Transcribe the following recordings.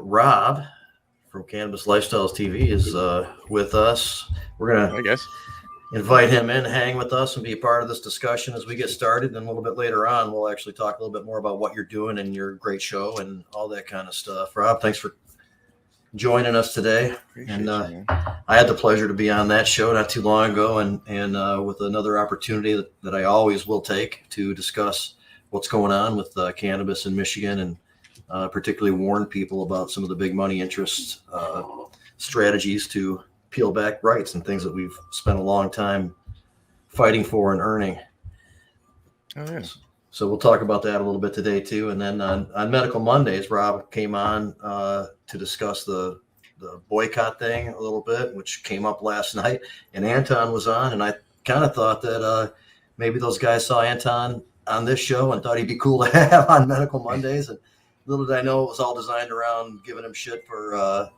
Rob from Cannabis Lifestyle TV is with us. We're going to invite him in, hang with us, and be a part of this discussion as we get started. And a little bit later on, we'll actually talk a little bit more about what you're doing and your great show and all that kind of stuff. Rob, thanks for joining us today. I had the pleasure to be on that show not too long ago, and with another opportunity that I always will take to discuss what's going on with cannabis in Michigan, and particularly warn people about some of the big money interest strategies to peel back rights and things that we've spent a long time fighting for and earning. Oh, yes. So we'll talk about that a little bit today too. And then on Medical Mondays, Rob came on to discuss the boycott thing a little bit, which came up last night. And Anton was on, and I kind of thought that maybe those guys saw Anton on this show and thought he'd be cool to have on Medical Mondays. And little did I know it was all designed around giving him shit for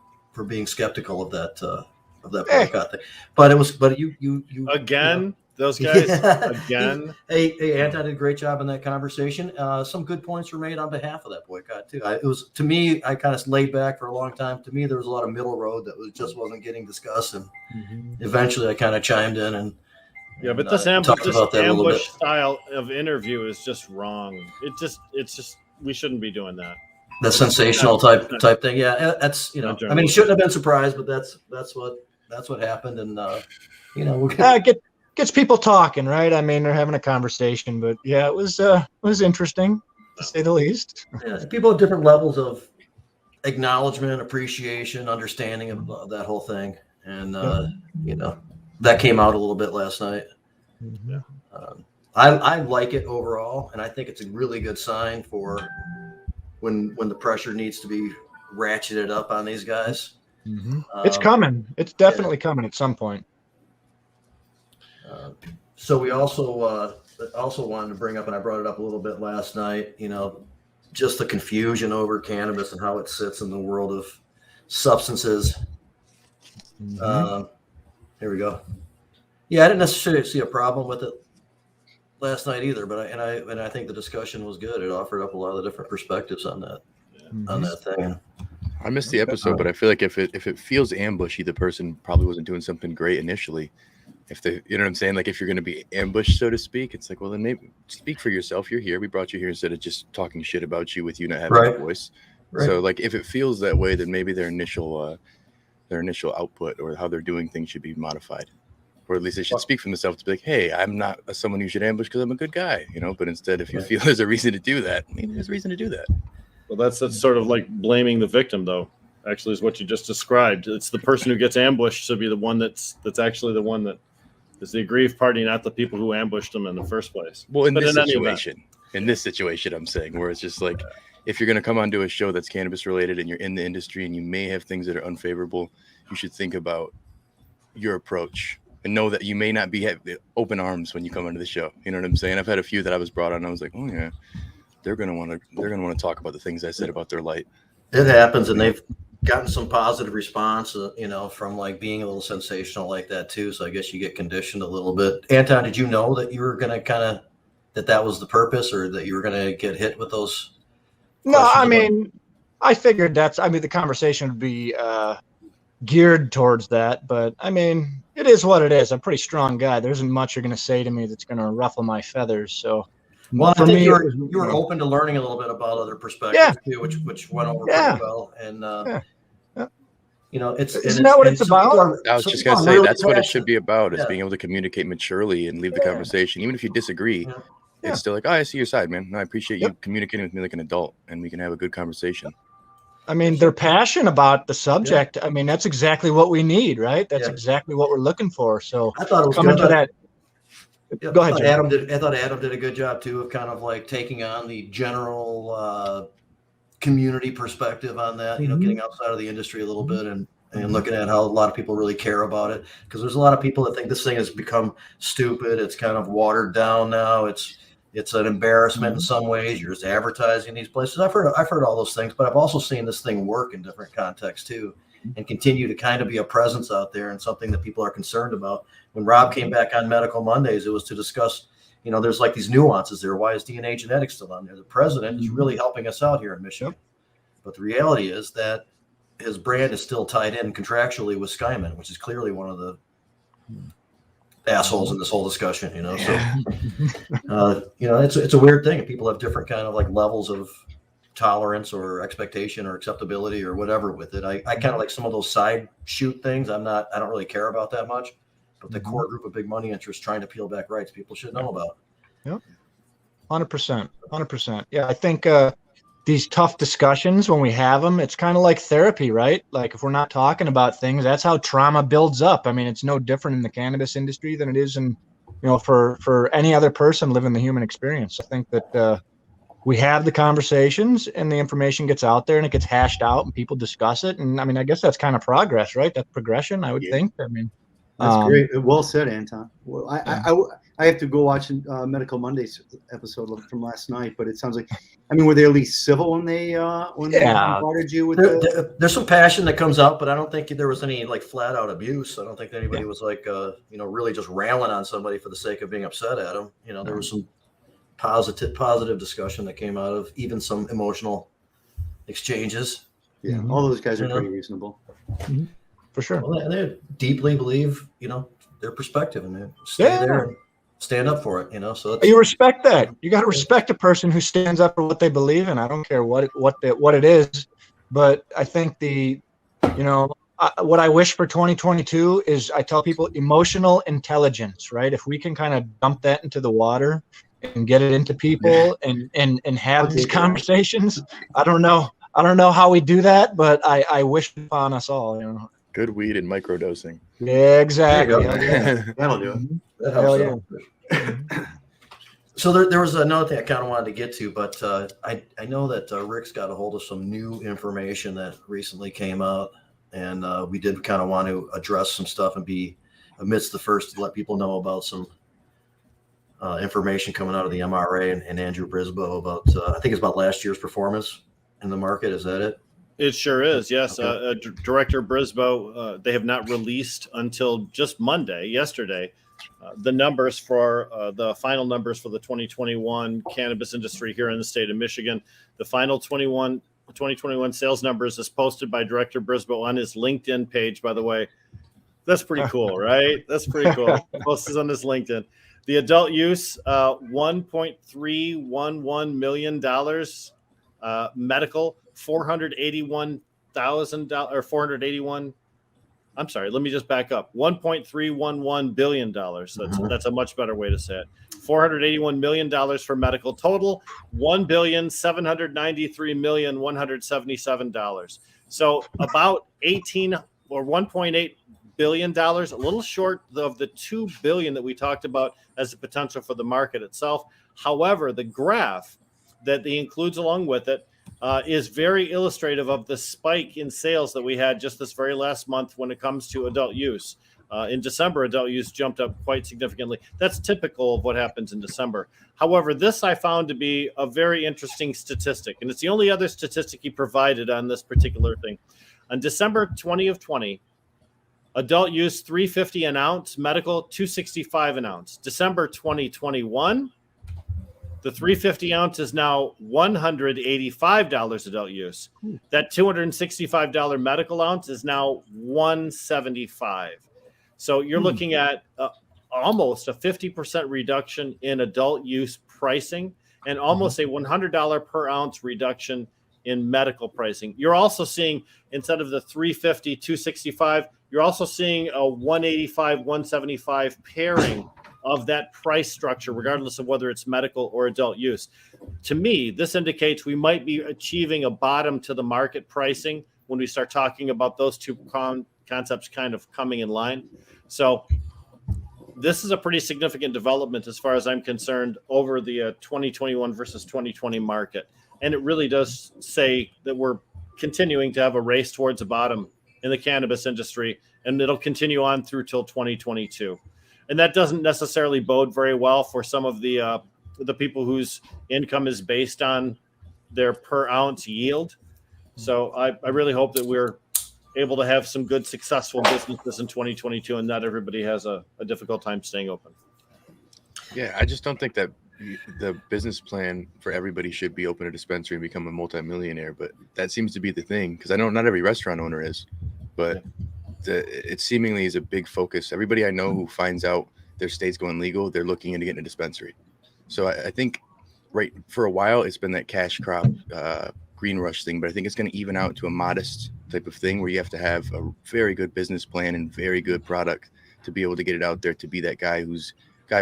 being skeptical of that boycott thing. But you again. Those guys again. Hey, Anton did a great job in that conversation. Some good points were made on behalf of that boycott too. It was, to me, I kind of laid back for a long time. To me, there was a lot of middle road that just wasn't getting discussed, and eventually I kind of chimed in and but this ambush style of interview is just wrong. It's just we shouldn't be doing that. The sensational type thing. Yeah, that's I mean, he shouldn't have been surprised, but that's what happened, and we'll gets people talking, right? I mean, they're having a conversation, but yeah, it was interesting to say the least. Yeah, people have different levels of acknowledgement, appreciation, understanding of that whole thing, and that came out a little bit last night. Yeah. I like it overall, and I think it's a really good sign for when the pressure needs to be ratcheted up on these guys. It's coming. It's definitely coming at some point. So we also wanted to bring up, and I brought it up a little bit last night, just the confusion over cannabis and how it sits in the world of substances. Here we go. Yeah, I didn't necessarily see a problem with it last night either, but I think the discussion was good. It offered up a lot of different perspectives on that thing. I missed the episode, but I feel like if it feels ambushy, the person probably wasn't doing something great initially. If you know what I'm saying? Like if you're going to be ambushed, so to speak, it's like, well, then maybe speak for yourself. You're here. We brought you here instead of just talking shit about you with you not having a voice. Right. So like, if it feels that way, then maybe their initial output or how they're doing things should be modified, or at least they should speak for themselves to be like, hey, I'm not someone you should ambush because I'm a good guy, but instead, if you feel there's a reason to do that, maybe there's a reason to do that. Well, that's sort of like blaming the victim, though. Actually, is what you just described. It's the person who gets ambushed should be the one that's actually the one that is the aggrieved party, not the people who ambushed them in the first place. Well, in this situation, I'm saying, where it's just like, if you're going to come onto a show that's cannabis related and you're in the industry and you may have things that are unfavorable, you should think about your approach and know that you may not be open arms when you come into the show. You know what I'm saying? I've had a few that I was brought on and I was like, oh yeah, they're going to want to talk about the things I said about their light. It happens, and they've gotten some positive response, from like being a little sensational like that too. So I guess you get conditioned a little bit. Anton, did you know that you were going to that was the purpose, or that you were going to get hit with those? No, I mean, I figured the conversation would be geared towards that, but I mean, it is what it is. I'm a pretty strong guy. There isn't much you're going to say to me that's going to ruffle my featers. So, well, for me, you were open to learning a little bit about other perspectives too, which went over pretty well. And isn't that what it's about? I was just gonna say that's what it should be about: is being able to communicate maturely and leave the conversation, even if you disagree. It's still like, oh, I see your side, man. No, I appreciate you communicating with me like an adult, and we can have a good conversation. I mean, they're passionate about the subject. I mean, that's exactly what we need, right? That's exactly what we're looking for. So I thought it was coming to that. Go ahead, I thought Adam did a good job too of kind of like taking on the general community perspective on that. Getting outside of the industry a little bit and looking at how a lot of people really care about it, because there's a lot of people that think this thing has become stupid. It's kind of watered down now. It's an embarrassment in some ways. You're just advertising these places. I've heard all those things, but I've also seen this thing work in different contexts too, and continue to kind of be a presence out there and something that people are concerned about. When Rob came back on Medical Mondays, it was to discuss, there's like these nuances there. Why is DNA genetics still on there? The president is really helping us out here in Michigan. But the reality is that his brand is still tied in contractually with Skyman, which is clearly one of the assholes in this whole discussion, you know. So, you know, it's a weird thing. People have different kind of like levels of tolerance or expectation or acceptability or whatever with it. I kind of like some of those side shoot things. I don't really care about that much, but the core group of big money interests trying to peel back rights, people should know about. Yep. 100%. Yeah. I think, these tough discussions, when we have them, it's kind of like therapy, right? Like if we're not talking about things, that's how trauma builds up. I mean, it's no different in the cannabis industry than it is in, you know, for any other person living the human experience. I think that we have the conversations and the information gets out there and it gets hashed out and people discuss it. And I mean, I guess that's kind of progress, right? That's progression, I would think. I mean, that's great. Well said, Anton. Well, I have to go watch Medical Monday's episode from last night, but it sounds like, I mean, were they at least civil when they bombarded you with there's some passion that comes out, but I don't think there was any like flat out abuse. I don't think anybody was like, you know, really just railing on somebody for the sake of being upset at them. You know, there was some positive discussion that came out of even some emotional exchanges. Yeah, all those guys are pretty reasonable. Mm-hmm. For sure. Well, they deeply believe, you know, their perspective and they stay there and stand up for it, you know. So you respect that. You got to respect a person who stands up for what they believe in. I don't care what it is, but I think what I wish for 2022 is, I tell people, emotional intelligence, right? If we can kind of dump that into the water and get it into people and have these conversations, I don't know how we do that, but I wish upon us all, you know. Good weed and microdosing. Yeah, exactly. That'll do it. That helps. Yeah. So there was another thing I kind of wanted to get to, but I know that Rick's got a hold of some new information that recently came out, and we did kind of want to address some stuff and be amidst the first to let people know about some information coming out of the MRA and Andrew Brisboe about, I think it's about last year's performance in the market. Is that it? It sure is, yes. Okay. Director Brisboe, they have not released until just yesterday, the numbers for the final numbers for the 2021 cannabis industry here in the state of Michigan. The final 2021 sales numbers is posted by Director Brisboe on his LinkedIn page, by the way. That's pretty cool, right? That's pretty cool. Posted on his LinkedIn. The adult use, $1.311 million. Medical, $481,000 or 481. I'm sorry, let me just back up. $1.311 billion. That's a much better way to say it. $481 million for medical. Total $1,793,177. So about 18 or $1.8 billion, a little short of the $2 billion that we talked about as the potential for the market itself. However, the graph that he includes along with it is very illustrative of the spike in sales that we had just this very last month when it comes to adult use. In December, adult use jumped up quite significantly. That's typical of what happens in December. However, this I found to be a very interesting statistic, and it's the only other statistic he provided on this particular thing. On December 2020, adult use $350 an ounce, medical $265 an ounce. December 2021, the 350 ounce is now $185 adult use. That $265 medical ounce is now $175. So you're looking at almost a 50% reduction in adult use pricing and almost a $100 per ounce reduction in medical pricing. You're also seeing, instead of the 350, 265, you're also seeing a 185, 175 pairing of that price structure, regardless of whether it's medical or adult use. To me, this indicates we might be achieving a bottom to the market pricing when we start talking about those two concepts kind of coming in line. So this is a pretty significant development as far as I'm concerned over the 2021 versus 2020 market. And it really does say that we're continuing to have a race towards a bottom in the cannabis industry, and it'll continue on through till 2022. And that doesn't necessarily bode very well for some of the people whose income is based on their per ounce yield. So I really hope that we're able to have some good, successful businesses in 2022, and not everybody has a difficult time staying open. Yeah, I just don't think that the business plan for everybody should be open a dispensary and become a multimillionaire, but that seems to be the thing, because I know not every restaurant owner is, but it seemingly is a big focus. Everybody I know who finds out their state's going legal, they're looking into getting a dispensary. So I think right for a while it's been that cash crop green rush thing, but I think it's going to even out to a modest type of thing where you have to have a very good business plan and very good product to be able to get it out there, to be that guy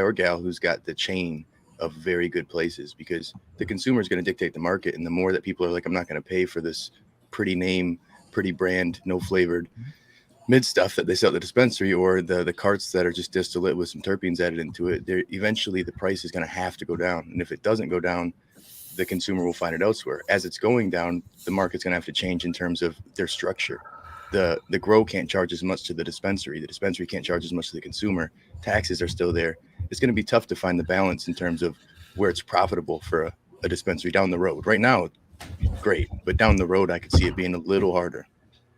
or gal who's got the chain of very good places, because the consumer is going to dictate the market. And the more that people are like, I'm not going to pay for this pretty name, pretty brand, no flavored mid stuff that they sell at the dispensary, or the carts that are just distillate with some terpenes added into it, eventually the price is going to have to go down. And if it doesn't go down, the consumer will find it elsewhere. As it's going down, the market's going to have to change in terms of their structure. The grow can't charge as much to the dispensary can't charge as much to the consumer. Taxes are still there. It's going to be tough to find the balance in terms of where it's profitable for a dispensary down the road. Right now, great, but down the road, I could see it being a little harder.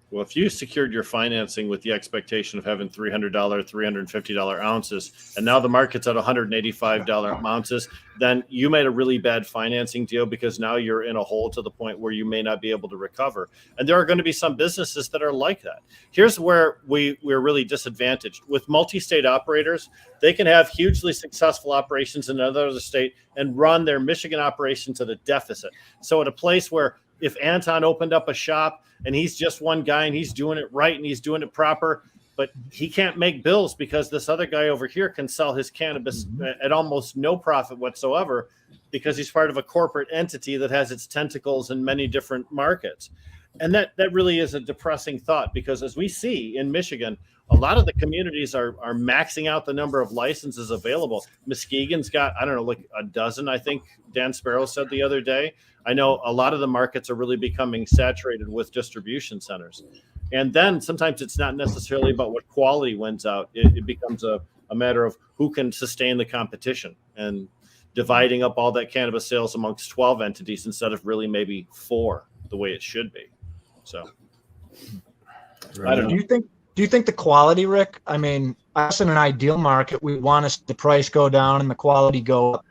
Well, if you secured your financing with the expectation of having $300, $350 ounces, and now the market's at $185 ounces, then you made a really bad financing deal, because now you're in a hole to the point where you may not be able to recover. And there are going to be some businesses that are like that. Here's where we're really disadvantaged. With multi-state operators, they can have hugely successful operations in another state and run their Michigan operations at a deficit. So at a place where if Anton opened up a shop and he's just one guy and he's doing it right and he's doing it proper, but he can't make bills because this other guy over here can sell his cannabis at almost no profit whatsoever, because he's part of a corporate entity that has its tentacles in many different markets. And that really is a depressing thought, because as we see in Michigan, a lot of the communities are maxing out the number of licenses available. Muskegon's got, I don't know, like a dozen, I think Dan Sparrow said the other day. I know a lot of the markets are really becoming saturated with distribution centers. And then sometimes it's not necessarily about what quality wins out. It becomes a matter of who can sustain the competition, and dividing up all that cannabis sales amongst 12 entities instead of really maybe 4, the way it should be. So I don't know. Do you think the quality, Rick? I mean, us in an ideal market, we want to see the price go down and the quality go up.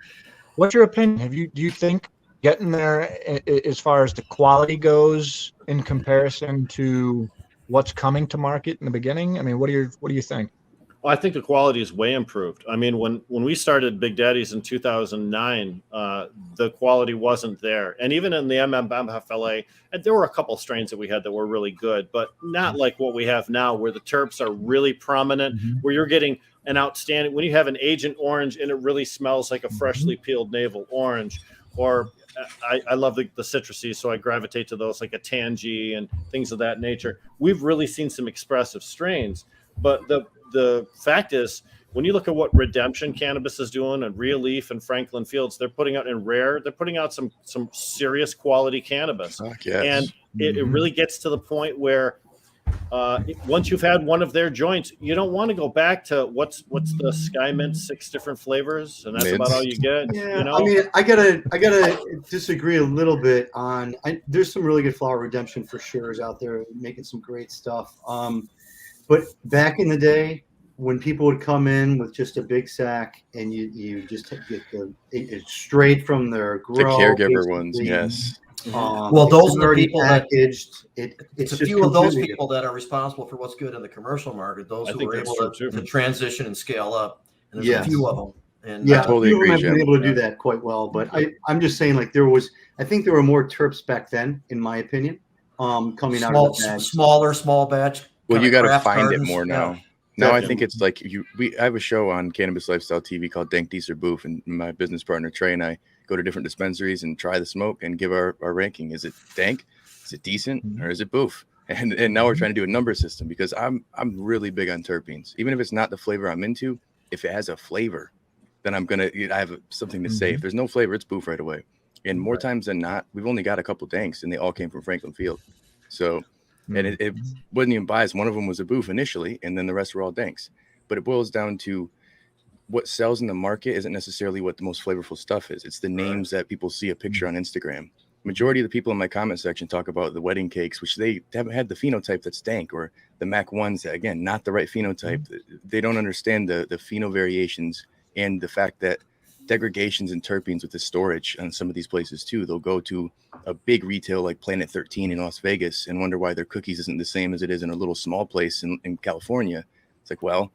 What's your opinion? Do you think getting there as far as the quality goes in comparison to what's coming to market in the beginning? I mean, what do you think? Well, I think the quality is way improved. I mean, when we started Big Daddy's in 2009, the quality wasn't there. And even in the MMFLA, there were a couple strains that we had that were really good, but not like what we have now, where the terps are really prominent, where you're getting an outstanding, when you have an Agent Orange and it really smells like a freshly peeled navel orange, or I love the citrusy, so I gravitate to those, like a Tangy and things of that nature. We've really seen some expressive strains, but the fact is, when you look at what Redemption Cannabis is doing, and Real Leaf and Franklin Fields, they're putting out they're putting out some serious quality cannabis. Yes. And it really gets to the point where once you've had one of their joints, you don't want to go back to what's the Sky Mint, 6 different flavors, and that's about all you get. Yeah, you know? I mean, I gotta disagree a little bit on. There's some really good flower Redemption for sure is out there making some great stuff. But back in the day, when people would come in with just a big sack and you just get it straight from their grow, the caregiver ones, yes. Well, those are the people packaged. It's a few of those people that are responsible for what's good in the commercial market. Those who are able to transition and scale up. And there's a few of them. And yeah, I totally agree. I've been able to do that quite well. But I'm just saying, like, I think there were more terps back then, in my opinion, coming out of the bag. Small batch. Well, you got to find gardens. it more now. Yeah. Now I think it's like I have a show on Cannabis Lifestyle TV called Dank Deezer Booth, and my business partner Trey and I go to different dispensaries and try the smoke and give our ranking. Is it dank? Is it decent? Or is it boof? And now we're trying to do a number system, because I'm really big on terpenes. Even if it's not the flavor I'm into, if it has a flavor, then I have something to say. If there's no flavor, it's boof right away. And more times than not, we've only got a couple danks, and they all came from Franklin Field. So. And it wasn't even biased. One of them was a boof initially, and then the rest were all danks. But it boils down to what sells in the market isn't necessarily what the most flavorful stuff is. It's the names that people see a picture on Instagram. Majority of the people in my comment section talk about the wedding cakes, which they haven't had the phenotype that's dank, or the Mac ones that, again, not the right phenotype. They don't understand the pheno variations and the fact that degradations and terpenes with the storage on some of these places too. They'll go to a big retail like Planet 13 in Las Vegas and wonder why their cookies isn't the same as it is in a little small place in California. It's like, well,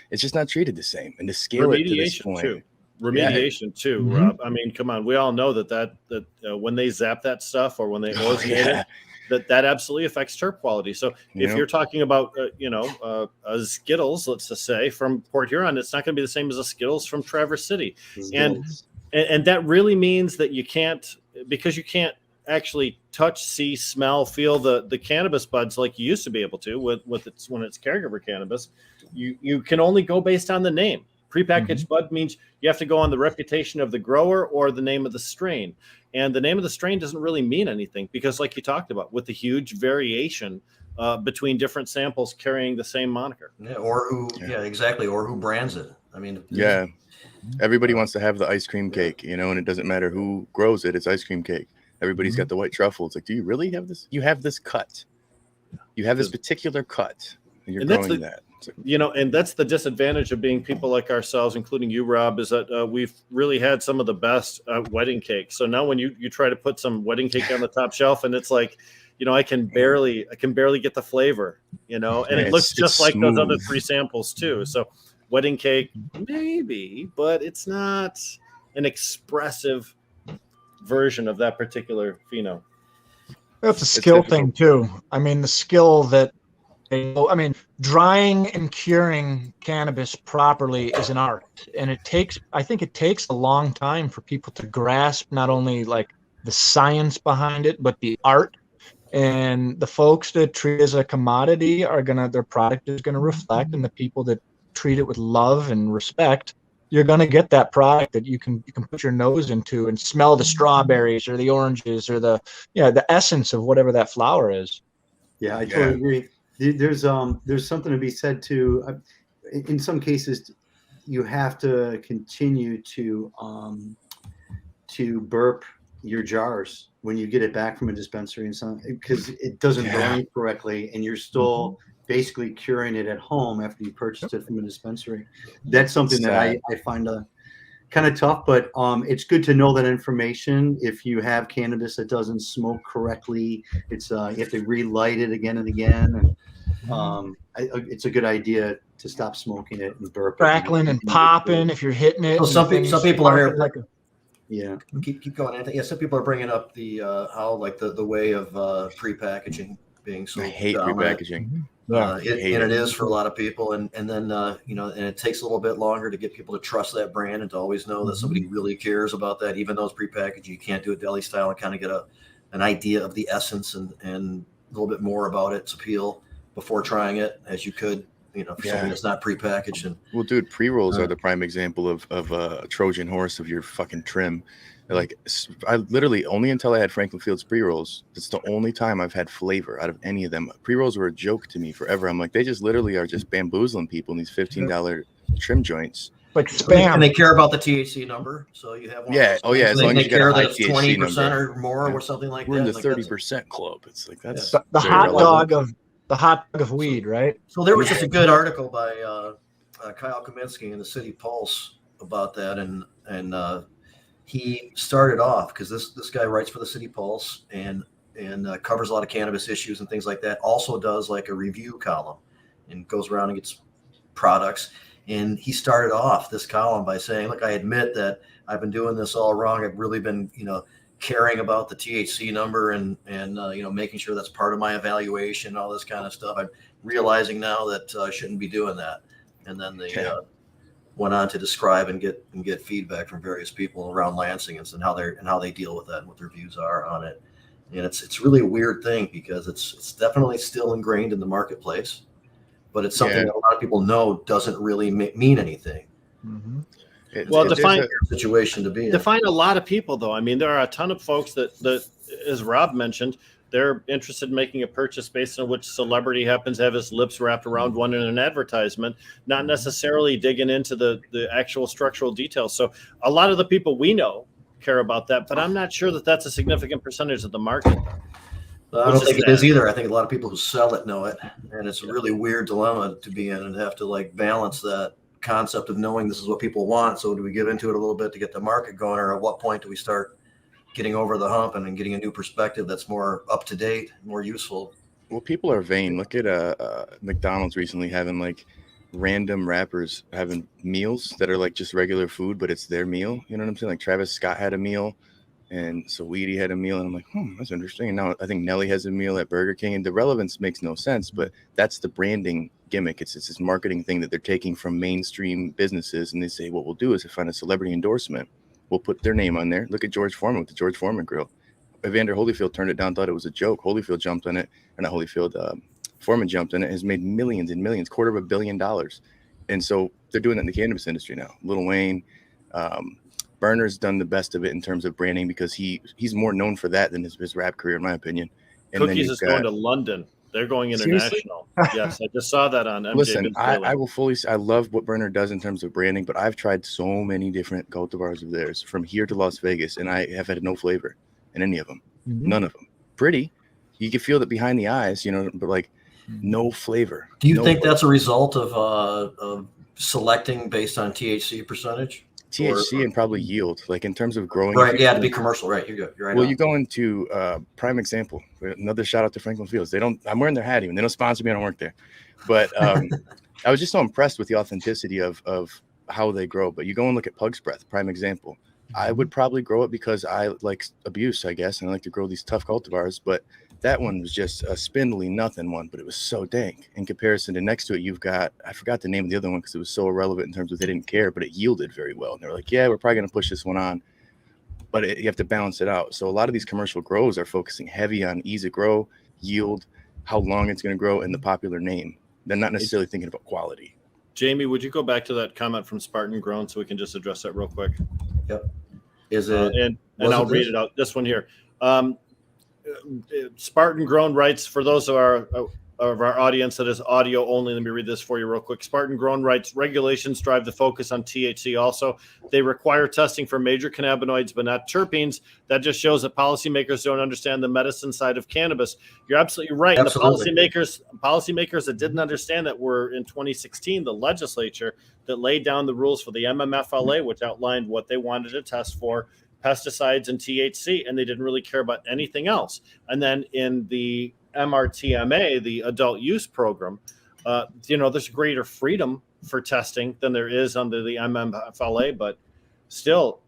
it's just not treated the same. And to scale it to this point. Remediation too, Rob. I mean, come on. We all know that when they zap that stuff or when they ozonate it, that absolutely affects terp quality. So if you're talking about, a Skittles, let's just say from Port Huron, it's not going to be the same as a Skittles from Traverse City. And that really means that you can't actually touch, see, smell, feel the cannabis buds like you used to be able to when it's caregiver cannabis. You can only go based on the name. Prepackaged bud means you have to go on the reputation of the grower or the name of the strain. And the name of the strain doesn't really mean anything because, like you talked about, with the huge variation between different samples carrying the same moniker. Or who brands it. I mean, everybody wants to have the ice cream cake, and it doesn't matter who grows it. It's ice cream cake. Everybody's got the white truffle. It's like, do you really have this? You have this cut. You have this particular cut. And you're growing that. And that's the disadvantage of being people like ourselves, including you, Rob, is that we've really had some of the best wedding cakes. So now when you try to put some wedding cake on the top shelf and it's like, I can barely get the flavor, and it looks just like those other 3 samples too. So wedding cake, maybe, but it's not an expressive version of that particular pheno. That's a skill thing too. I mean, the skill that drying and curing cannabis properly is an art, and I think it takes a long time for people to grasp not only like the science behind it, but the art. And the folks that treat it as a commodity their product is gonna reflect, and the people that treat it with love and respect, you're gonna get that product that you can put your nose into and smell the strawberries or the oranges or the essence of whatever that flower is. Yeah, I totally agree. There's something to be said too. In some cases, you have to continue to burp your jars when you get it back from a dispensary and something, because it doesn't burn correctly, and you're still basically curing it at home after you purchased it from a dispensary. That's something that I find kind of tough, but it's good to know that information. If you have cannabis that doesn't smoke correctly, it's you have to relight it again and again, and it's a good idea to stop smoking it and burp crackling and popping if you're hitting it. Well, some people are here. Keep going, Anthony. Some people are bringing up the how like the way of prepackaging being so. I hate dominant. prepackaging. It is for a lot of people, and then and it takes a little bit longer to get people to trust that brand and to always know that somebody really cares about that. Even though it's prepackaged, you can't do it deli style and kind of get an idea of the essence and a little bit more about its appeal before trying it, as you could for something that's not prepackaged. And well, dude, pre-rolls are the prime example of a Trojan horse of your fucking trim. Like, I literally only until I had Franklin Fields pre-rolls, that's the only time I've had flavor out of any of them. Pre-rolls were a joke to me forever. I'm like, they just literally are just bamboozling people in these $15 trim joints. Like spam. And they care about the THC number, so you have one. As long as you care got a that it's 20% or more or something like We're that. in the 30% club. It's like that's the hot dog of weed, right? So there was just a good article by Kyle Kaminsky in the City Pulse about that, and he started off because this guy writes for the City Pulse and covers a lot of cannabis issues and things like that. Also does like a review column and goes around and gets products. And he started off this column by saying, "Look, I admit that I've been doing this all wrong. I've really been, caring about the THC number and making sure that's part of my evaluation, all this kind of stuff. I'm realizing now that I shouldn't be doing that." And then they went on to describe and get feedback from various people around Lansing and how they deal with that and what their views are on it. And it's really a weird thing because it's definitely still ingrained in the marketplace, but it's something that a lot of people know doesn't really mean anything. Mm-hmm. Define a situation to be in. Define a lot of people, though. I mean, there are a ton of folks that, as Rob mentioned, they're interested in making a purchase based on which celebrity happens to have his lips wrapped around one in an advertisement, not necessarily digging into the actual structural details. So a lot of the people we know care about that, but I'm not sure that that's a significant percentage of the market. I don't think it is either. I think a lot of people who sell it know it, and it's a really weird dilemma to be in and have to like balance that concept of knowing this is what people want. So do we give into it a little bit to get the market going, or at what point do we start getting over the hump and then getting a new perspective that's more up to date, more useful? Well, people are vain. Look at McDonald's recently having like random rappers having meals that are like just regular food, but it's their meal. You know what I'm saying? Like Travis Scott had a meal, and Saweetie had a meal, and I'm like, that's interesting. And now I think Nelly has a meal at Burger King, and the relevance makes no sense, but that's the branding gimmick. It's this marketing thing that they're taking from mainstream businesses, and they say, what we'll do is find a celebrity endorsement. We'll put their name on there. Look at George Foreman with the George Foreman grill. Evander Holyfield turned it down, thought it was a joke. Holyfield jumped on it, or not Holyfield, Foreman jumped on it, has made millions and millions, $250 million. And so they're doing that in the cannabis industry now. Lil Wayne, Burner's done the best of it in terms of branding because he's more known for that than his rap career, in my opinion. And Cookies is going to London. They're going international. Yes, I just saw that on MJ. Listen, I will fully say I love what Burner does in terms of branding, but I've tried so many different cultivars of theirs from here to Las Vegas, and I have had no flavor in any of them. None of them. Pretty. You can feel that behind the eyes, but like no flavor. Do you think that's a result of selecting based on THC percentage? THC and probably yield, like in terms of growing. Right, yeah, to be commercial, right? You're right. Well, you go into prime example. Another shout out to Franklin Fields. I'm wearing their hat even. They don't sponsor me. I don't work there. But I was just so impressed with the authenticity of how they grow. But you go and look at Pug's Breath, prime example. I would probably grow it because I like abuse, I guess, and I like to grow these tough cultivars. But that one was just a spindly nothing one, but it was so dank. In comparison to next to it, you've got, I forgot the name of the other one because it was so irrelevant in terms of they didn't care, but it yielded very well. And they were like, yeah, we're probably going to push this one on, but you have to balance it out. So a lot of these commercial grows are focusing heavy on ease of grow, yield, how long it's going to grow, and the popular name. They're not necessarily thinking about quality. Jamie, would you go back to that comment from Spartan Grown so we can just address that real quick? Yep. Is it? And I'll read it out. This one here. Spartan Grown writes, for those of our audience that is audio only, let me read this for you real quick. Spartan Grown writes, regulations drive the focus on THC also. They require testing for major cannabinoids, but not terpenes. That just shows that policymakers don't understand the medicine side of cannabis. You're absolutely right. Absolutely. And the policymakers that didn't understand that were in 2016, the legislature that laid down the rules for the MMFLA, which outlined what they wanted to test for, pesticides and THC, and they didn't really care about anything else. And then in the MRTMA, the adult use program, there's greater freedom for testing than there is under the MMFLA, but still,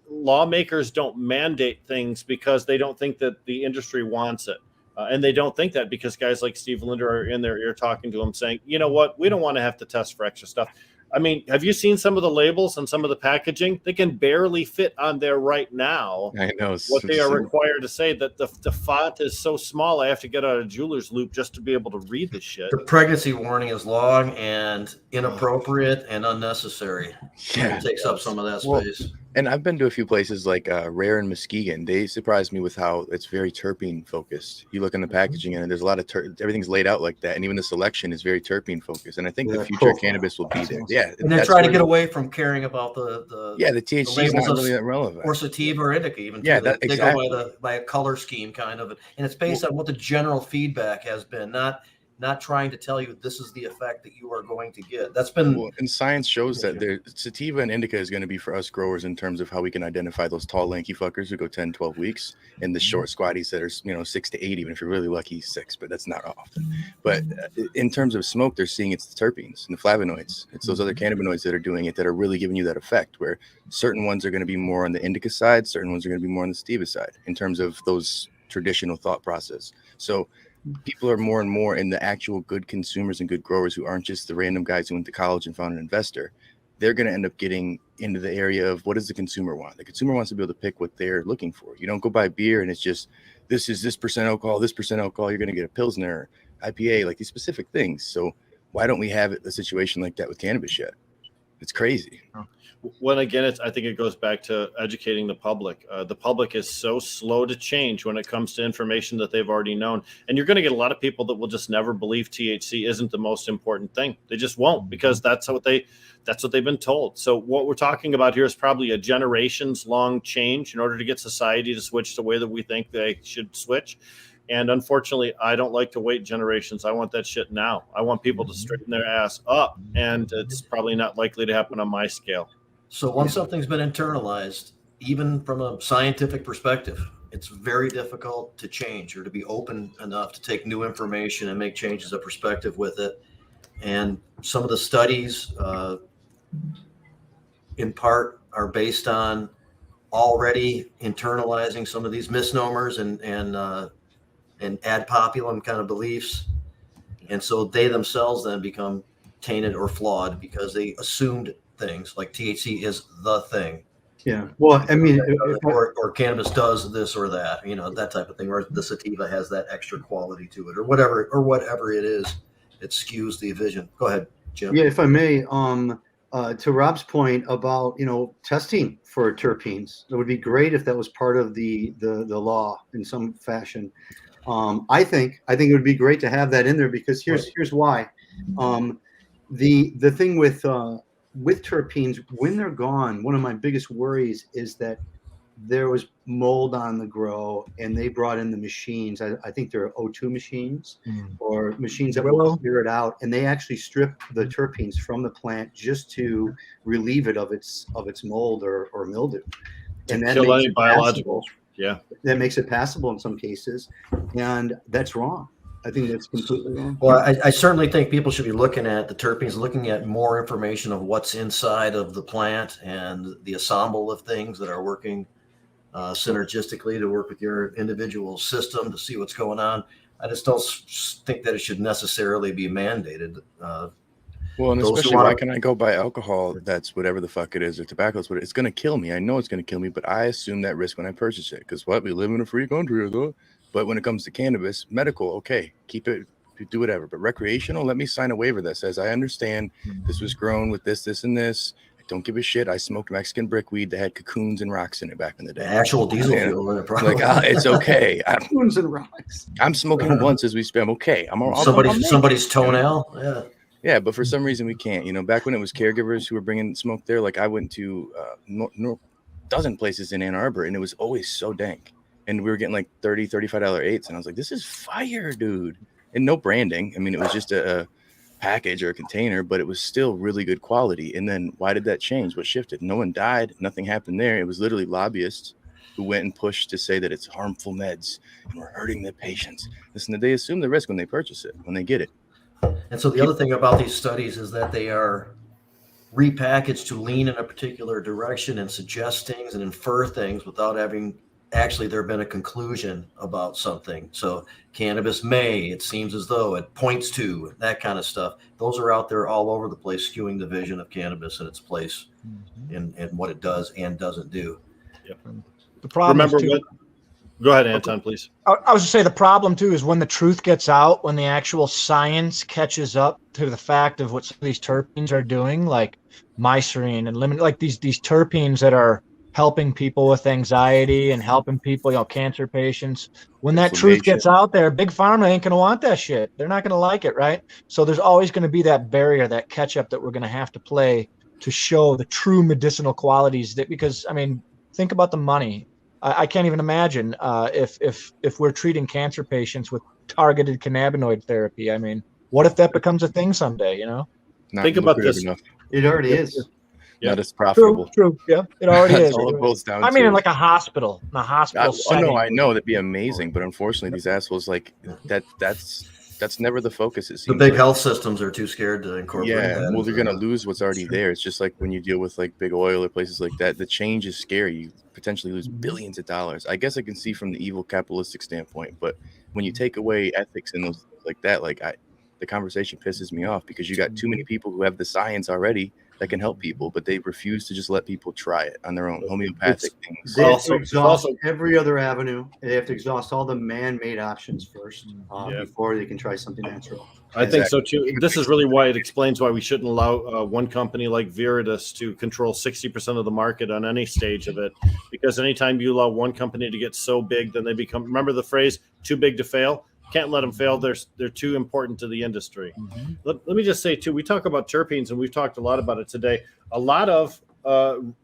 lawmakers don't mandate things because they don't think that the industry wants it. And they don't think that because guys like Steve Linder are in their ear talking to them saying, you know what, we don't want to have to test for extra stuff. I mean, have you seen some of the labels and some of the packaging? They can barely fit on there right now. I know what they are required to say, that the font is so small, I have to get out a jeweler's loop just to be able to read the shit. The pregnancy warning is long and inappropriate and unnecessary. Yeah, it takes up some of that space. And I've been to a few places like Rare and Muskegon. They surprised me with how it's very terpene focused. You look in the packaging and there's a lot of everything's laid out like that, and even the selection is very terpene focused. And I think the future of cannabis will be there. Yeah, and they're trying to get away from caring about the THC is not really that relevant, or sativa or indica even. Yeah, they go by a color scheme kind of, and it's based on what the general feedback has been, not trying to tell you this is the effect that you are going to get. That's been and science shows that sativa and indica is going to be for us growers in terms of how we can identify those tall lanky fuckers who go 10 12 weeks and the short squatties that are 6 to 8, even if you're really lucky 6, but that's not often. But in terms of smoke, they're seeing it's the terpenes and the flavonoids. It's those other cannabinoids that are doing it that are really giving you that effect, where certain ones are going to be more on the indica side, certain ones are going to be more on the sativa side in terms of those traditional thought process. So people are more and more in the actual good consumers and good growers who aren't just the random guys who went to college and found an investor. They're going to end up getting into the area of what does the consumer want? The consumer wants to be able to pick what they're looking for. You don't go buy beer and it's just, this is this percent alcohol, this percent alcohol. You're going to get a Pilsner, IPA, like these specific things. So why don't we have a situation like that with cannabis yet? It's crazy. Well, again, I think it goes back to educating the public. The public is so slow to change when it comes to information that they've already known. And you're going to get a lot of people that will just never believe THC isn't the most important thing. They just won't, because that's what they've been told. So what we're talking about here is probably a generations long change in order to get society to switch the way that we think they should switch. And unfortunately, I don't like to wait generations. I want that shit now. I want people to straighten their ass up, and it's probably not likely to happen on my scale. So once something's been internalized, even from a scientific perspective, it's very difficult to change or to be open enough to take new information and make changes of perspective with it. And some of the studies, in part, are based on already internalizing some of these misnomers and ad populum kind of beliefs. And so they themselves then become tainted or flawed because they assumed things like THC is the thing. Yeah. Well, I mean, or cannabis does this or that, that type of thing, or the sativa has that extra quality to it, or whatever it is, it skews the vision. Go ahead, Jim. Yeah, if I may, to Rob's point about, testing for terpenes, it would be great if that was part of the law in some fashion. I think it would be great to have that in there because here's why. The thing with terpenes, when they're gone, one of my biggest worries is that there was mold on the grow and they brought in the machines. I think they're O2 machines or machines that will clear it out, and they actually strip the terpenes from the plant just to relieve it of its mold or mildew. And that kill makes any it biological. passable. Yeah. That makes it passable in some cases, and that's wrong. I think that's completely wrong. Well, I certainly think people should be looking at the terpenes, looking at more information of what's inside of the plant and the ensemble of things that are working synergistically to work with your individual system to see what's going on. I just don't think that it should necessarily be mandated. Well, and especially why can I go buy alcohol that's whatever the fuck it is, or tobacco is what it's going to kill me. I know it's going to kill me, but I assume that risk when I purchase it because we live in a free country, though. But when it comes to cannabis, medical, okay, keep it, do whatever. But recreational, let me sign a waiver that says I understand this was grown with this, and this. I don't give a shit. I smoked Mexican brickweed that had cocoons and rocks in it back in the day. Actual diesel fuel. Like, it's okay. Cocoons and rocks. I'm smoking once as we speak. I'm okay. Somebody's toenail. Yeah. Yeah, but for some reason we can't. Back when it was caregivers who were bringing smoke there, like I went to dozen places in Ann Arbor, and it was always so dank. And we were getting like $30, $35 eighths. And I was like, this is fire, dude. And no branding. I mean, it was just a package or a container, but it was still really good quality. And then why did that change? What shifted? No one died. Nothing happened there. It was literally lobbyists who went and pushed to say that it's harmful meds and we're hurting the patients. Listen, they assume the risk when they purchase it, when they get it. And so the other thing about these studies is that they are repackaged to lean in a particular direction and suggest things and infer things without having actually there been a conclusion about something. So cannabis may, it seems as though it points to that kind of stuff. Those are out there all over the place, skewing the vision of cannabis and its place in what it does and doesn't do. Yep. The problem Go ahead, Anton, please. I was going to say the problem too is when the truth gets out, when the actual science catches up to the fact of what some of these terpenes are doing, like mycene and lemon, like these terpenes that are helping people with anxiety and helping people, cancer patients. When that truth gets out there, big pharma ain't going to want that shit. They're not going to like it, right? So there's always going to be that barrier, that catch up that we're going to have to play to show the true medicinal qualities. Because think about the money. I can't even imagine if we're treating cancer patients with targeted cannabinoid therapy. What if that becomes a thing someday? Think about this. Enough. It already is. Yeah, it's profitable. True. Yeah, it already is. All it boils down in like a hospital. In a hospital setting. I know that'd be amazing, but unfortunately, these assholes that's never the focus. It seems the big health systems are too scared to incorporate. Yeah, well, they're gonna lose what's already there. It's just like when you deal with like big oil or places like that. The change is scary. You potentially lose billions of dollars. I guess I can see from the evil capitalistic standpoint, but when you take away ethics and those like that, the conversation pisses me off because you got too many people who have the science already that can help people, but they refuse to just let people try it on their own. Homeopathic things. They have to exhaust every other avenue. They have to exhaust all the man-made options first before they can try something natural. I think so too. This is really why it explains why we shouldn't allow one company like Viridis to control 60% of the market on any stage of it. Because anytime you allow one company to get so big, then they become, remember the phrase, too big to fail? Can't let them fail. They're too important to the industry. Let me just say too, we talk about terpenes and we've talked a lot about it today. A lot of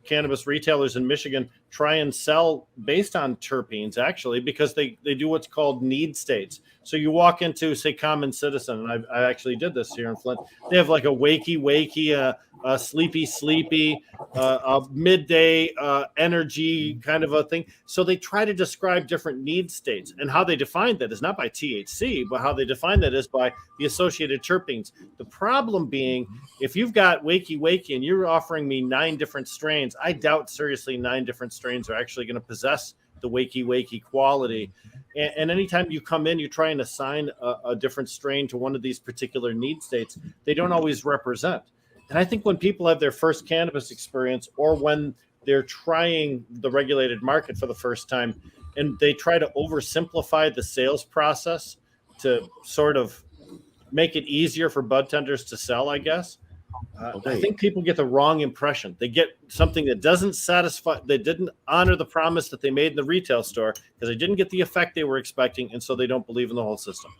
cannabis retailers in Michigan try and sell based on terpenes, actually, because they do what's called need states. So you walk into, say, Common Citizen, and I actually did this here in Flint. They have like a wakey, a sleepy, a midday energy kind of a thing. So they try to describe different need states, and how they define that is not by THC, but how they define that is by the associated terpenes. The problem being, if you've got wakey and you're offering me 9 different strains, I doubt seriously 9 different strains are actually going to possess the wakey quality. And anytime you come in, you try and assign a different strain to one of these particular need states, they don't always represent. And I think when people have their first cannabis experience, or when they're trying the regulated market for the first time, and they try to oversimplify the sales process to sort of make it easier for bud tenders to sell, I guess. I think people get the wrong impression. They get something that doesn't satisfy, they didn't honor the promise that they made in the retail store, because they didn't get the effect they were expecting, and so they don't believe in the whole system.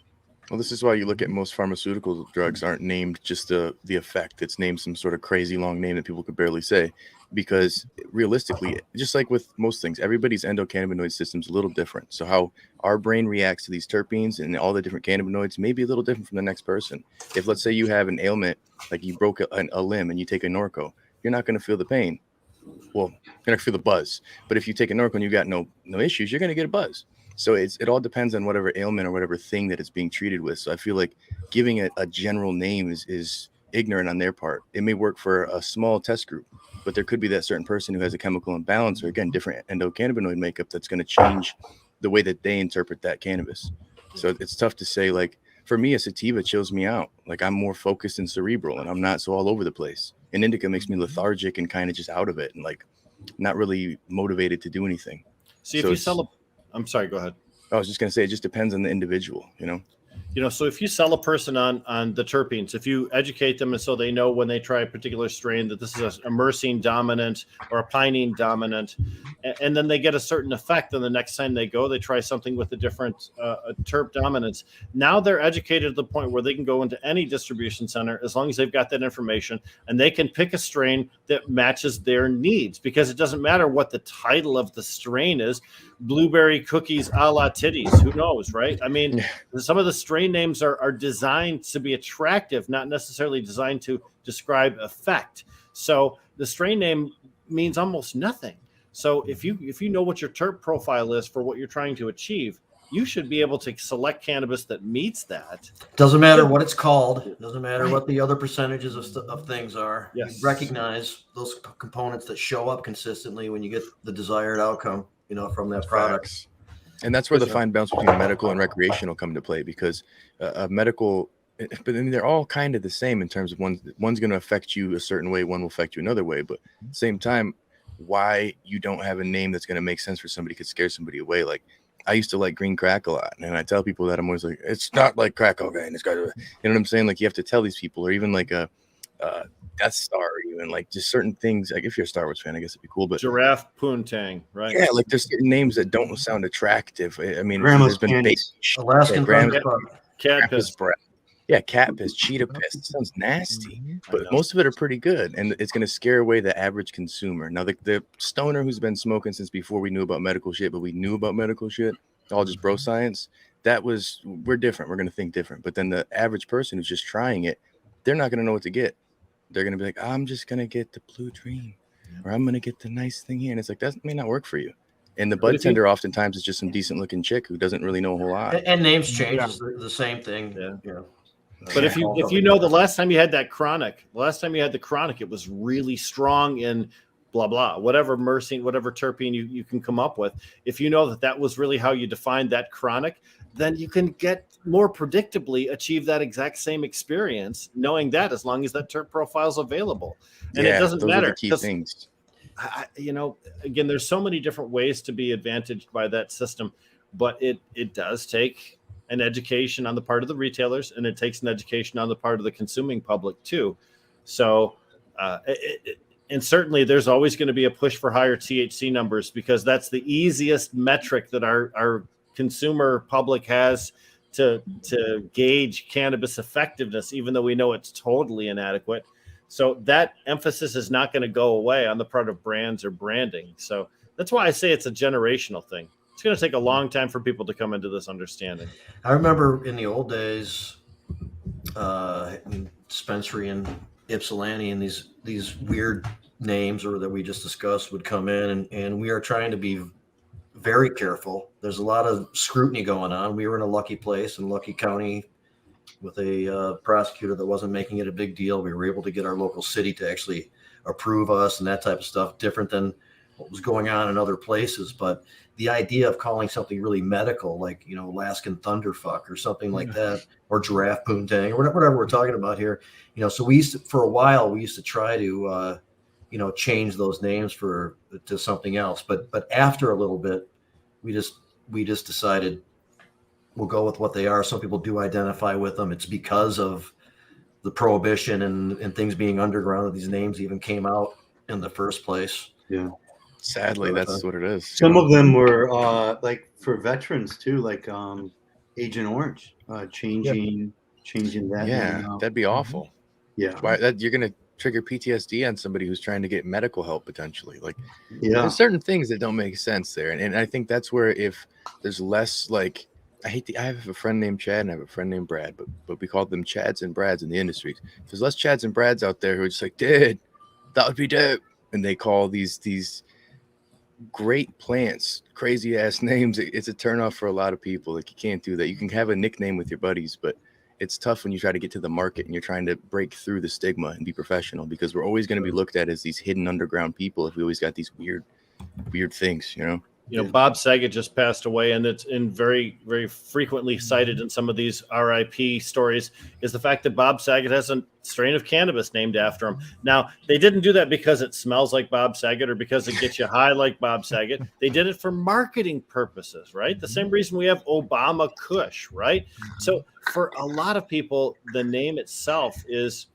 Well, this is why you look at most pharmaceutical drugs aren't named just the effect. It's named some sort of crazy long name that people could barely say, because realistically, just like with most things, everybody's endocannabinoid system is a little different. So how our brain reacts to these terpenes and all the different cannabinoids may be a little different from the next person. If, let's say, you have an ailment, like you broke a limb and you take a Norco, you're not going to feel the pain. Well, you're not going to feel the buzz. But if you take a Norco and you got no issues, you're going to get a buzz. So it all depends on whatever ailment or whatever thing that it's being treated with. So I feel like giving it a general name is ignorant on their part. It may work for a small test group, but there could be that certain person who has a chemical imbalance, or again, different endocannabinoid makeup that's going to change the way that they interpret that cannabis. So it's tough to say. Like for me, a sativa chills me out. Like I'm more focused and cerebral, and I'm not so all over the place. And indica makes me lethargic and kind of just out of it, and like not really motivated to do anything. See, if you sell I'm sorry, go ahead. I was just going to say, it just depends on the individual, So if you sell a person on the terpenes, if you educate them, and so they know when they try a particular strain that this is a myrcene dominant or a pinene dominant, and then they get a certain effect, then the next time they go, they try something with a different terp dominance. Now they're educated to the point where they can go into any distribution center as long as they've got that information, and they can pick a strain that matches their needs, because it doesn't matter what the title of the strain is. Blueberry cookies a la titties, who knows, right? I mean, some of the strain names are designed to be attractive, not necessarily designed to describe effect. So the strain name means almost nothing. So if you know what your terp profile is for what you're trying to achieve, you should be able to select cannabis that meets that. Doesn't matter what it's called. Doesn't matter what the other percentages of things are. Yes. You recognize those components that show up consistently when you get the desired outcome, from that product. And that's where the fine balance between medical and recreational come into play, because medical, but then they're all kind of the same in terms of one's going to affect you a certain way, one will affect you another way. But at the same time, why you don't have a name that's going to make sense for somebody could scare somebody away. Like I used to like green crack a lot, and I tell people that I'm always like, it's not like crack cocaine. It's got to, you know what I'm saying? Like you have to tell these people, or even like a Death Star, even like just certain things. Like if you're a Star Wars fan, I guess it'd be cool. But Giraffe Poontang, right? Yeah, like there's certain names that don't sound attractive. I mean, Grandma's there's been Alaskan cat piss breath. Yeah, cat piss, cheetah piss. It sounds nasty, but most of it are pretty good, and it's going to scare away the average consumer. Now, the stoner who's been smoking since before we knew about medical shit, but we knew about medical shit, all just bro science. We're different. We're going to think different. But then the average person who's just trying it, they're not going to know what to get. They're going to be like, I'm just going to get the Blue Dream, or I'm going to get the nice thing here. And it's like, that may not work for you. And the bud tender oftentimes is just some decent looking chick who doesn't really know a whole lot. And names change is the same thing. Yeah. But if you know the last time you had the chronic, it was really strong in blah, blah, whatever myrcene, whatever terpene you can come up with. If you know that was really how you defined that chronic, then you can get more predictably achieve that exact same experience, knowing that as long as that terp profile is available. And it doesn't matter. Are the key things. Again, there's so many different ways to be advantaged by that system, but it does take an education on the part of the retailers, and it takes an education on the part of the consuming public too. So, and certainly there's always going to be a push for higher THC numbers, because that's the easiest metric that our consumer public has to gauge cannabis effectiveness, even though we know it's totally inadequate. So that emphasis is not going to go away on the part of brands or branding. So that's why I say it's a generational thing. It's going to take a long time for people to come into this understanding. I remember in the old days, Dispensary and Ypsilanti and these weird names or that we just discussed would come in, and we are trying to be very careful. There's a lot of scrutiny going on. We were in a lucky place in Lucky County with a prosecutor that wasn't making it a big deal. We were able to get our local city to actually approve us and that type of stuff, different than what was going on in other places. But the idea of calling something really medical, like, Alaskan Thunderfuck or something like that, or Giraffe Poontang, or whatever we're talking about here, so we used to, for a while, we used to try to, change those names to something else. But after a little bit, we just decided we'll go with what they are. Some people do identify with them. It's because of the prohibition and things being underground that these names even came out in the first place. Yeah. Sadly, that's what it is. Some of them were like for veterans too, like Agent Orange, changing that. Yeah, that'd be awful. Yeah. You're gonna trigger PTSD on somebody who's trying to get medical help potentially. Like, there's certain things that don't make sense there, and I think that's where if there's less like. I have a friend named Chad and I have a friend named Brad, but we call them Chads and Brads in the industry. If there's less Chads and Brads out there who are just like, dude, that would be dope. And they call these great plants crazy ass names. It's a turnoff for a lot of people. Like, you can't do that. You can have a nickname with your buddies, but it's tough when you try to get to the market and you're trying to break through the stigma and be professional, because we're always going to be looked at as these hidden underground people if we always got these weird things, Bob Saget just passed away, and it's in very, very frequently cited in some of these RIP stories is the fact that Bob Saget has a strain of cannabis named after him. Now, they didn't do that because it smells like Bob Saget or because it gets you high like Bob Saget. They did it for marketing purposes, right? The same reason we have Obama Kush, right? So for a lot of people, the name itself is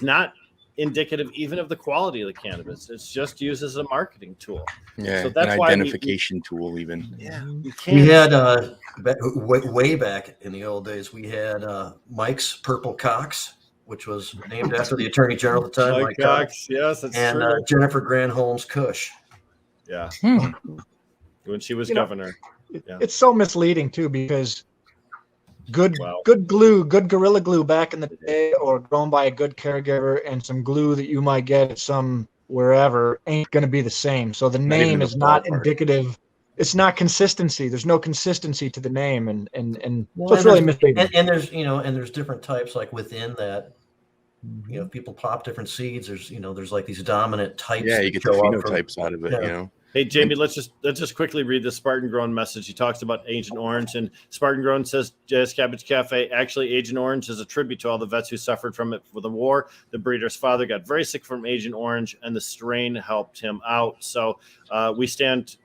not indicative even of the quality of the cannabis. It's just used as a marketing tool. Yeah, so that's an why identification tool even. Yeah, we had way back in the old days, we had Mike's Purple Cox, which was named after the Attorney General at the time, Mike Cox. Yes, that's and true. Jennifer Granholm's Kush. Yeah, when she was governor. It's so misleading too, because good glue, good Gorilla Glue back in the day, or grown by a good caregiver, and some glue that you might get at some wherever ain't going to be the same. So the name is not indicative. It's not consistency. There's no consistency to the name, and so it's really misleading. And there's different types, like within that. People pop different seeds. There's like these dominant types. Yeah, you get the phenotypes out of it. Hey, Jamie, let's just quickly read the Spartan Grown message. He talks about Agent Orange, and Spartan Grown says, Jazz Cabbage Cafe, actually, Agent Orange is a tribute to all the vets who suffered from it for the war. The breeder's father got very sick from Agent Orange, and the strain helped him out. So we stand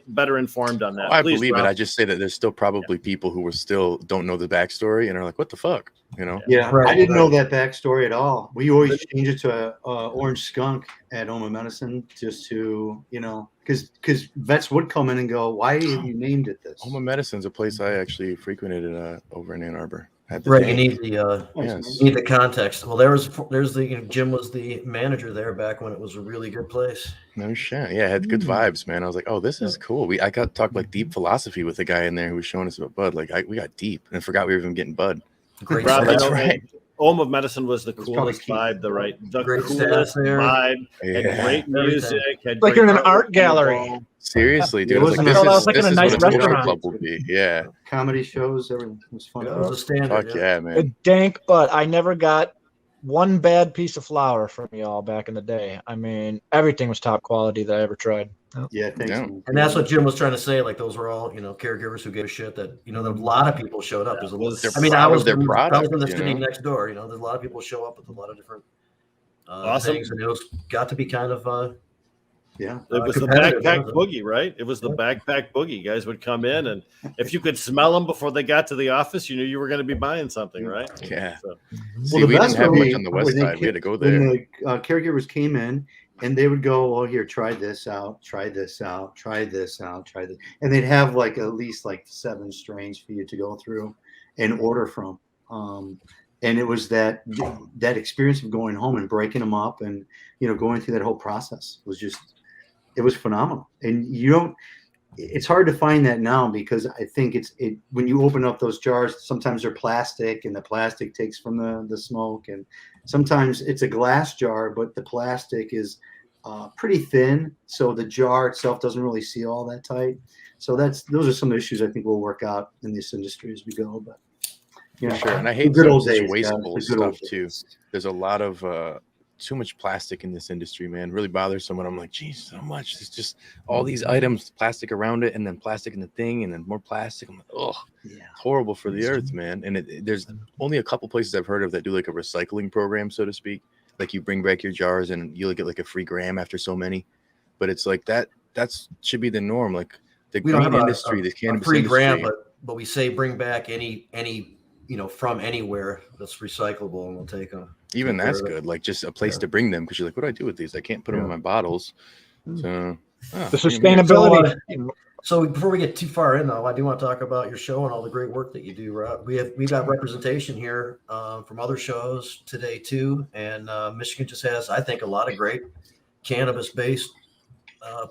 better informed on that. I believe it. I just say that there's still probably people who still don't know the backstory and are like, what the fuck? Yeah, I didn't know that backstory at all. We always change it to Orange Skunk at Oma Medicine, just to, because vets would come in and go, why have you named it this? Oma Medicine's a place I actually frequented over in Ann Arbor. Right, you need the context. Well, there's the Jim was the manager there back when it was a really good place. No shit. Yeah, it had good vibes, man. I was like, oh, this is cool. I got to talk like deep philosophy with a guy in there who was showing us about bud. Like we got deep, and I forgot we were even getting bud. Great. That's right. Home of Medicine was the coolest vibe, the coolest vibe, had great music, like you're in an art gallery. Seriously, dude. This is like in a nice restaurant. Club will be. Yeah. Comedy shows, everything was fun. It was a standard. Fuck yeah, man. A dank, but I never got one bad piece of flour from y'all back in the day. I mean, everything was top quality that I ever tried. Yeah, thanks. Yeah. And that's what Jim was trying to say. Like, those were all, caregivers who gave a shit that, that a lot of people showed up. I was in the city next door. There's a lot of people show up with a lot of different things, and it was got to be kind of it was the backpack boogie, right? It was the backpack boogie. Guys would come in, and if you could smell them before they got to the office, you knew you were going to be buying something, right? Yeah. So, we didn't have much on the west side. We had to go there. When the caregivers came in, and they would go, well, here, try this out, try this out, try this out, try this. And they'd have at least 7 strains for you to go through and order from. And it was that experience of going home and breaking them up and, going through that whole process it was phenomenal. And it's hard to find that now, because I think when you open up those jars, sometimes they're plastic and the plastic takes from the smoke, and sometimes it's a glass jar, but the plastic is pretty thin, so the jar itself doesn't really seal all that tight. So those are some issues I think we'll work out in this industry as we go. But sure, and I hate some wasteful stuff too. There's a lot of too much plastic in this industry, man. Really bothers someone. I'm like, geez, so much. It's just all these items, plastic around it, and then plastic in the thing, and then more plastic. I'm like, oh, it's horrible for the earth, man. And there's only a couple places I've heard of that do like a recycling program, so to speak. Like you bring back your jars and you'll get like a free gram after so many. But it's like that's should be the norm. Like the green industry, the cannabis free industry. gram, but we say bring back any from anywhere that's recyclable, and we'll take them. Even that's good. Like just a place to bring them, because you're like, what do I do with these? I can't put them in my bottles. So the sustainability. So before we get too far in, though, I do want to talk about your show and all the great work that you do, Rob. We got representation here from other shows today too, and Michigan just has, I think, a lot of great cannabis-based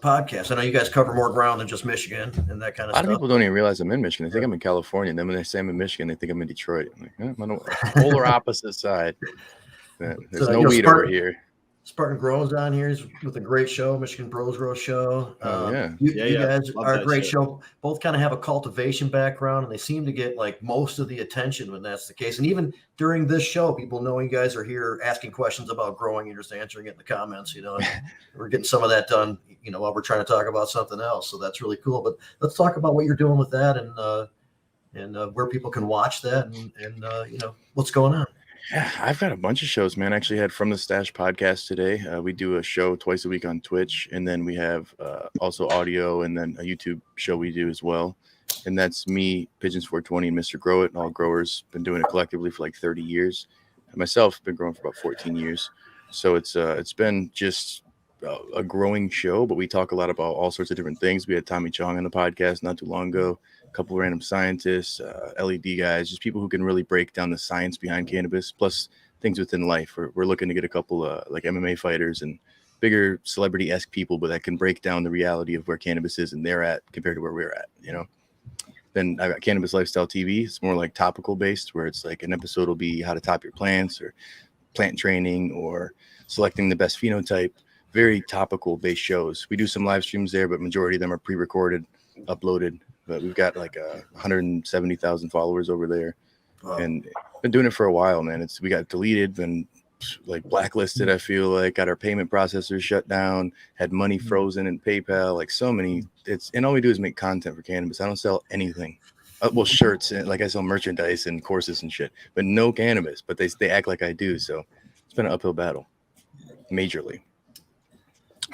podcasts. I know you guys cover more ground than just Michigan and that kind of stuff. A lot of people don't even realize I'm in Michigan. They think I'm in California. And then when they say I'm in Michigan, they think I'm in Detroit. I'm like, I'm on the polar opposite side. There's no weed over here. Spartan Grow's on here with a great show, Michigan Bros Grow Show. You guys are a great show. Both kind of have a cultivation background, and they seem to get like most of the attention when that's the case. And even during this show, people know you guys are here asking questions about growing and just answering it in the comments. We're getting some of that done, while we're trying to talk about something else. So that's really cool. But let's talk about what you're doing with that and where people can watch that and what's going on. Yeah, I've got a bunch of shows, man. I actually had From the Stash podcast today. We do a show twice a week on Twitch, and then we have also audio, and then a YouTube show we do as well. And that's me, Pigeons 420, and Mr. Grow It, and all growers. Been doing it collectively for like 30 years. And myself, been growing for about 14 years. So it's been just a growing show, but we talk a lot about all sorts of different things. We had Tommy Chong on the podcast not too long ago. A couple of random scientists, LED guys, just people who can really break down the science behind cannabis, plus things within life. We're looking to get a couple like MMA fighters and bigger celebrity-esque people, but that can break down the reality of where cannabis is and they're at compared to where we're at, Then I got Cannabis Lifestyle TV. It's more like topical based, where it's like an episode will be how to top your plants or plant training or selecting the best phenotype. Very topical based shows. We do some live streams there, but majority of them are pre-recorded, uploaded. But we've got like 170,000 followers over there, and been doing it for a while, man. We got deleted, been like blacklisted. I feel like got our payment processors shut down, had money frozen in PayPal, like so many. And all we do is make content for cannabis. I don't sell anything. Well, shirts and like I sell merchandise and courses and shit, but no cannabis. But they act like I do, so it's been an uphill battle, majorly.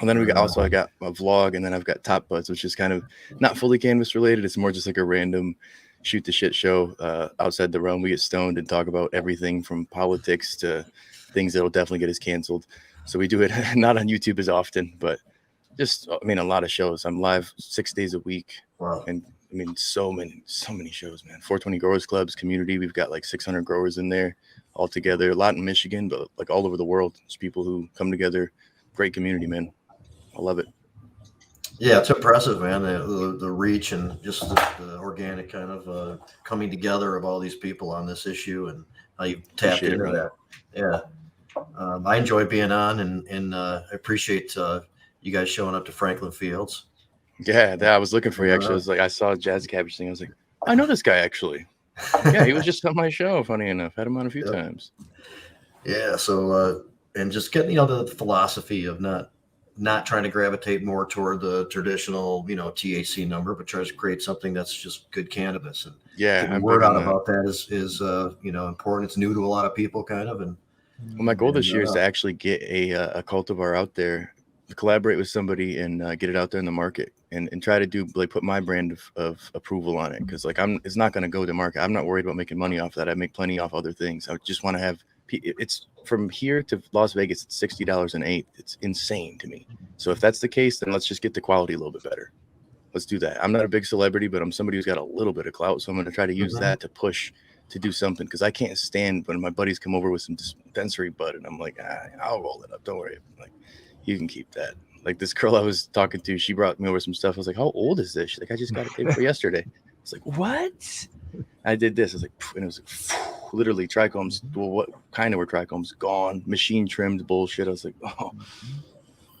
And then I got a vlog, and then I've got Top Buds, which is kind of not fully cannabis related. It's more just like a random shoot the shit show outside the realm. We get stoned and talk about everything from politics to things that'll definitely get us canceled. So we do it not on YouTube as often, but just, a lot of shows. I'm live 6 days a week. Wow. And so many shows, man. 420 Growers Clubs community. We've got like 600 growers in there all together. A lot in Michigan, but like all over the world. It's people who come together. Great community, man. I love it. Yeah, it's impressive, man. The reach and just the organic kind of coming together of all these people on this issue and how you tapped into that. Yeah. I enjoy being on and I appreciate you guys showing up to Franklin Fields. Yeah, I was looking for you actually. I saw a Jazz Cabbage thing. I was like, I know this guy actually. Yeah, he was just on my show, funny enough. Had him on a few times. Yeah, so and just getting the philosophy of not trying to gravitate more toward the traditional, THC number, but tries to create something that's just good cannabis. And getting word out about that is important. It's new to a lot of people, kind of. And my goal this year is to actually get a cultivar out there, collaborate with somebody, and get it out there in the market, and try to put my brand of approval on it. Because it's not going to go to market. I'm not worried about making money off that. I make plenty off other things. I just want to have. It's from here to Las Vegas. It's $60 an eighth. It's insane to me. So if that's the case, then let's just get the quality a little bit better. Let's do that. I'm not a big celebrity, but I'm somebody who's got a little bit of clout. So I'm going to try to use that to push to do something, because I can't stand when my buddies come over with some dispensary bud, and I'm like, I'll roll it up. Don't worry. Like, you can keep that. Like this girl I was talking to, she brought me over some stuff. I was like, how old is this? She's like, I just got it day before yesterday. I was like, what? I did this. I was like, and it was like, literally trichomes. Well, what kind of were trichomes? Gone. Machine trimmed bullshit. I was like,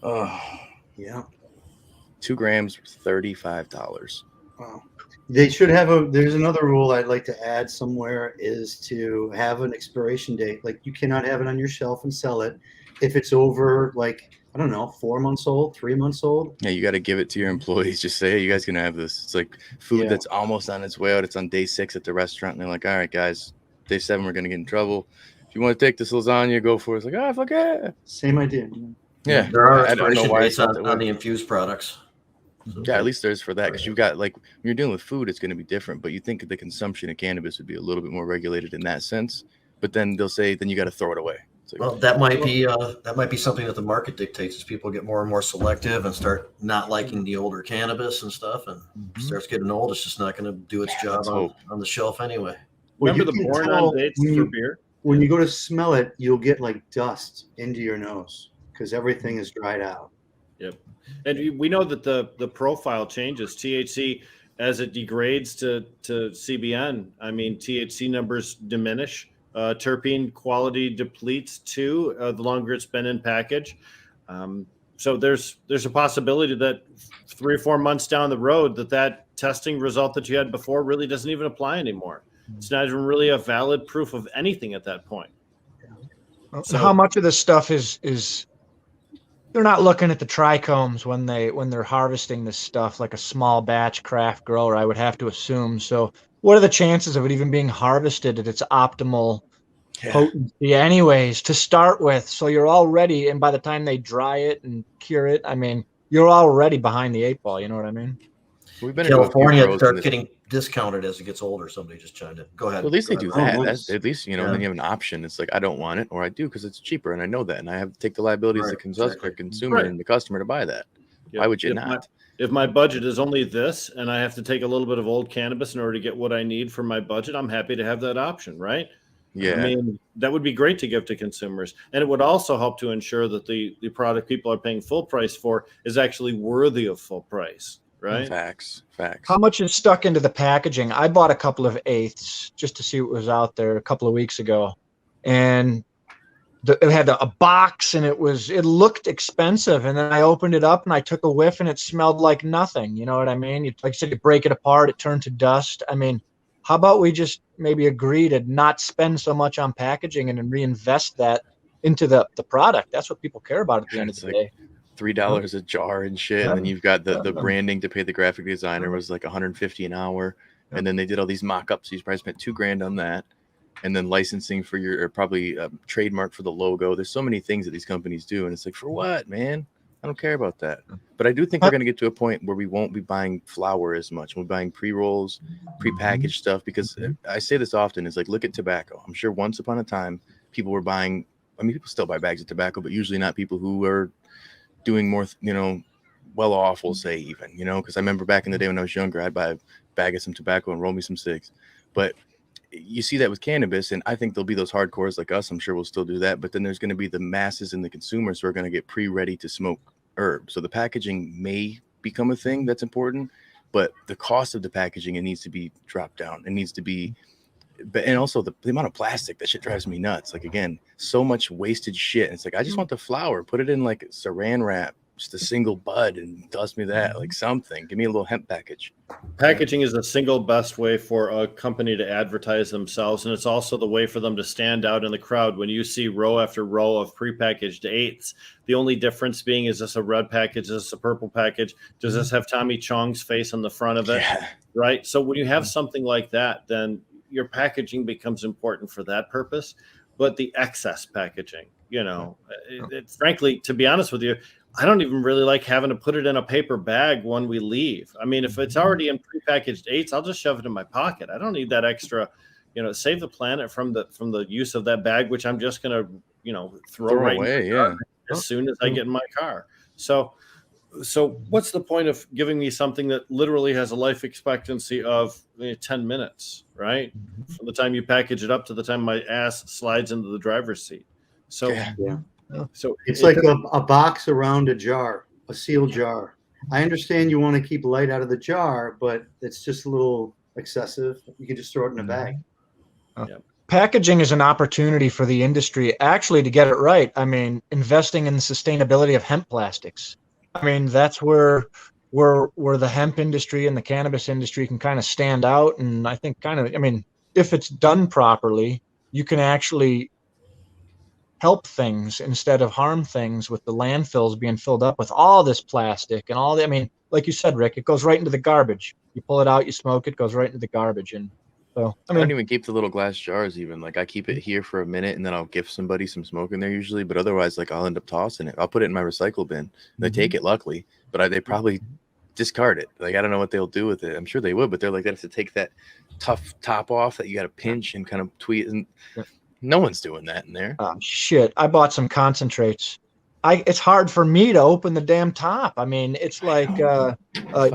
oh, yeah. 2 grams, $35. Wow. They should have there's another rule I'd like to add somewhere, is to have an expiration date. Like, you cannot have it on your shelf and sell it if it's over, like, I don't know, 4 months old, 3 months old. Yeah, you got to give it to your employees. Just say, hey, you guys can have this. It's like food that's almost on its way out. It's on day 6 at the restaurant. And they're like, all right, guys, day 7, we're going to get in trouble. If you want to take this lasagna, go for it. It's like, fuck yeah. Same idea. Yeah. There are expiration dates on the infused products. So, yeah, at least there's for that, because you've got, like, when you're dealing with food, it's going to be different. But you think the consumption of cannabis would be a little bit more regulated in that sense. But then they'll say, then you got to throw it away. Like, well, that might be something that the market dictates, as people get more and more selective and start not liking the older cannabis and stuff, and starts getting old. It's just not going to do its job on the shelf anyway. Remember the born on dates for beer? When you go to smell it, you'll get like dust into your nose because everything is dried out. Yep. And we know that the profile changes. THC, as it degrades to CBN, I mean, THC numbers diminish. Terpene quality depletes too, the longer it's been in package. So there's a possibility that 3 or 4 months down the road that testing result that you had before really doesn't even apply anymore. It's not even really a valid proof of anything at that point. So how much of this stuff is they're not looking at the trichomes when they're harvesting this stuff, like a small batch craft grower, I would have to assume. So what are the chances of it even being harvested at its optimal potency anyways to start with? So you're already, and by the time they dry it and cure it, I mean, you're already behind the 8 ball. You know what I mean? We've been California starts getting discounted as it gets older. Somebody just chimed in. Go ahead. Well, at least they do that. That's, at least, you know, then you have an option. It's like, I don't want it, or I do because it's cheaper, and I know that, and I have to take the liability as a consumer and the customer to buy that. Yep. Why would you not? If my budget is only this, and I have to take a little bit of old cannabis in order to get what I need for my budget, I'm happy to have that option, right? Yeah. I mean, that would be great to give to consumers. And it would also help to ensure that the product people are paying full price for is actually worthy of full price, right? Facts. How much is stuck into the packaging? I bought a couple of eighths just to see what was out there a couple of weeks ago. And it had a box, and it looked expensive. And then I opened it up and I took a whiff, and it smelled like nothing. You know what I mean? Like I said, you break it apart, it turned to dust. I mean, how about we just maybe agree to not spend so much on packaging and then reinvest that into the product? That's what people care about at the end of the day. $3 a jar and shit. And then you've got the branding to pay the graphic designer was like $150 an hour. And then they did all these mock-ups. So you probably spent $2,000 on that. And then licensing for your, or probably trademark for the logo. There's so many things that these companies do. And it's like, for what, man? I don't care about that. But I do think we're going to get to a point where we won't be buying flour as much. We're buying pre-rolls, pre-packaged stuff, because I say this often, is like, look at tobacco. I'm sure once upon a time, people were buying, I mean, people still buy bags of tobacco, but usually not people who are doing more, you know, well off, we'll say, even, you know, because I remember back in the day when I was younger, I'd buy a bag of some tobacco and roll me some cigs. But you see that with cannabis, and I think there'll be those hardcores like us. I'm sure we'll still do that. But then there's going to be the masses and the consumers who are going to get pre-ready to smoke herb. So the packaging may become a thing that's important, but the cost of the packaging, it needs to be dropped down. It needs to be, and also the amount of plastic, that shit drives me nuts. Like, again, so much wasted shit. And it's like, I just want the flower, put it in like saran wrap, just a single bud, and dust me that, like something. Give me a little hemp package. Packaging is the single best way for a company to advertise themselves, and it's also the way for them to stand out in the crowd. When you see row after row of prepackaged eighths, the only difference being, is this a red package? Is this a purple package? Does this have Tommy Chong's face on the front of it? Yeah. Right? So when you have something like that, then your packaging becomes important for that purpose. But the excess packaging, you know, frankly, to be honest with you, I don't even really like having to put it in a paper bag when we leave. I mean, if it's already in prepackaged eighths, I'll just shove it in my pocket. I don't need that extra, you know, save the planet from the use of that bag, which I'm just going to, you know, throw right away as soon as I get in my car. So So what's the point of giving me something that literally has a life expectancy of 10 minutes, right? From the time you package it up to the time my ass slides into the driver's seat. So, Yeah. So it's like a box around a jar, a sealed jar. I understand you want to keep light out of the jar, but it's just a little excessive. You can just throw it in a bag. Yeah. Packaging is an opportunity for the industry actually to get it right. I mean, investing in the sustainability of hemp plastics. I mean, that's where the hemp industry and the cannabis industry can kind of stand out. And I think if it's done properly, you can actually help things instead of harm things, with the landfills being filled up with all this plastic and all the, I mean, like you said, Rick, it goes right into the garbage. You pull it out, you smoke it, goes right into the garbage. And so, I don't even keep the little glass jars even. Like, I keep it here for a minute and then I'll give somebody some smoke in there usually. But otherwise, like, I'll end up tossing it. I'll put it in my recycle bin. They take it, luckily, but they probably discard it. Like, I don't know what they'll do with it. I'm sure they would, but they're like, they have to take that tough top off that you got to pinch and kind of tweet. And no one's doing that in there. Oh, shit. I bought some concentrates. It's hard for me to open the damn top. I mean, it's like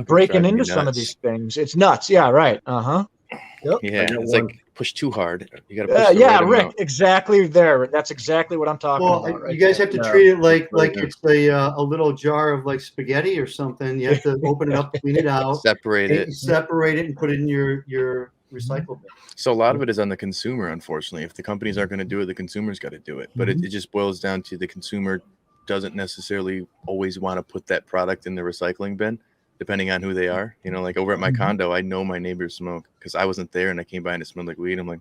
breaking into some of these things. It's nuts. Yeah, right. Uh-huh. Yep. Yeah, it's like push too hard. You got to push the right Rick, amount. exactly there. That's exactly what I'm talking about. Right, you guys have to treat it like it's a little jar of like spaghetti or something. You have to open it up, clean it out, separate it, and put it in your recycle bin. So a lot of it is on the consumer, unfortunately. If the companies aren't going to do it, the consumer's got to do it. But it just boils down to the consumer doesn't necessarily always want to put that product in the recycling bin, depending on who they are. You know, like over at my condo, I know my neighbors smoke because I wasn't there and I came by and it smelled like weed. I'm like,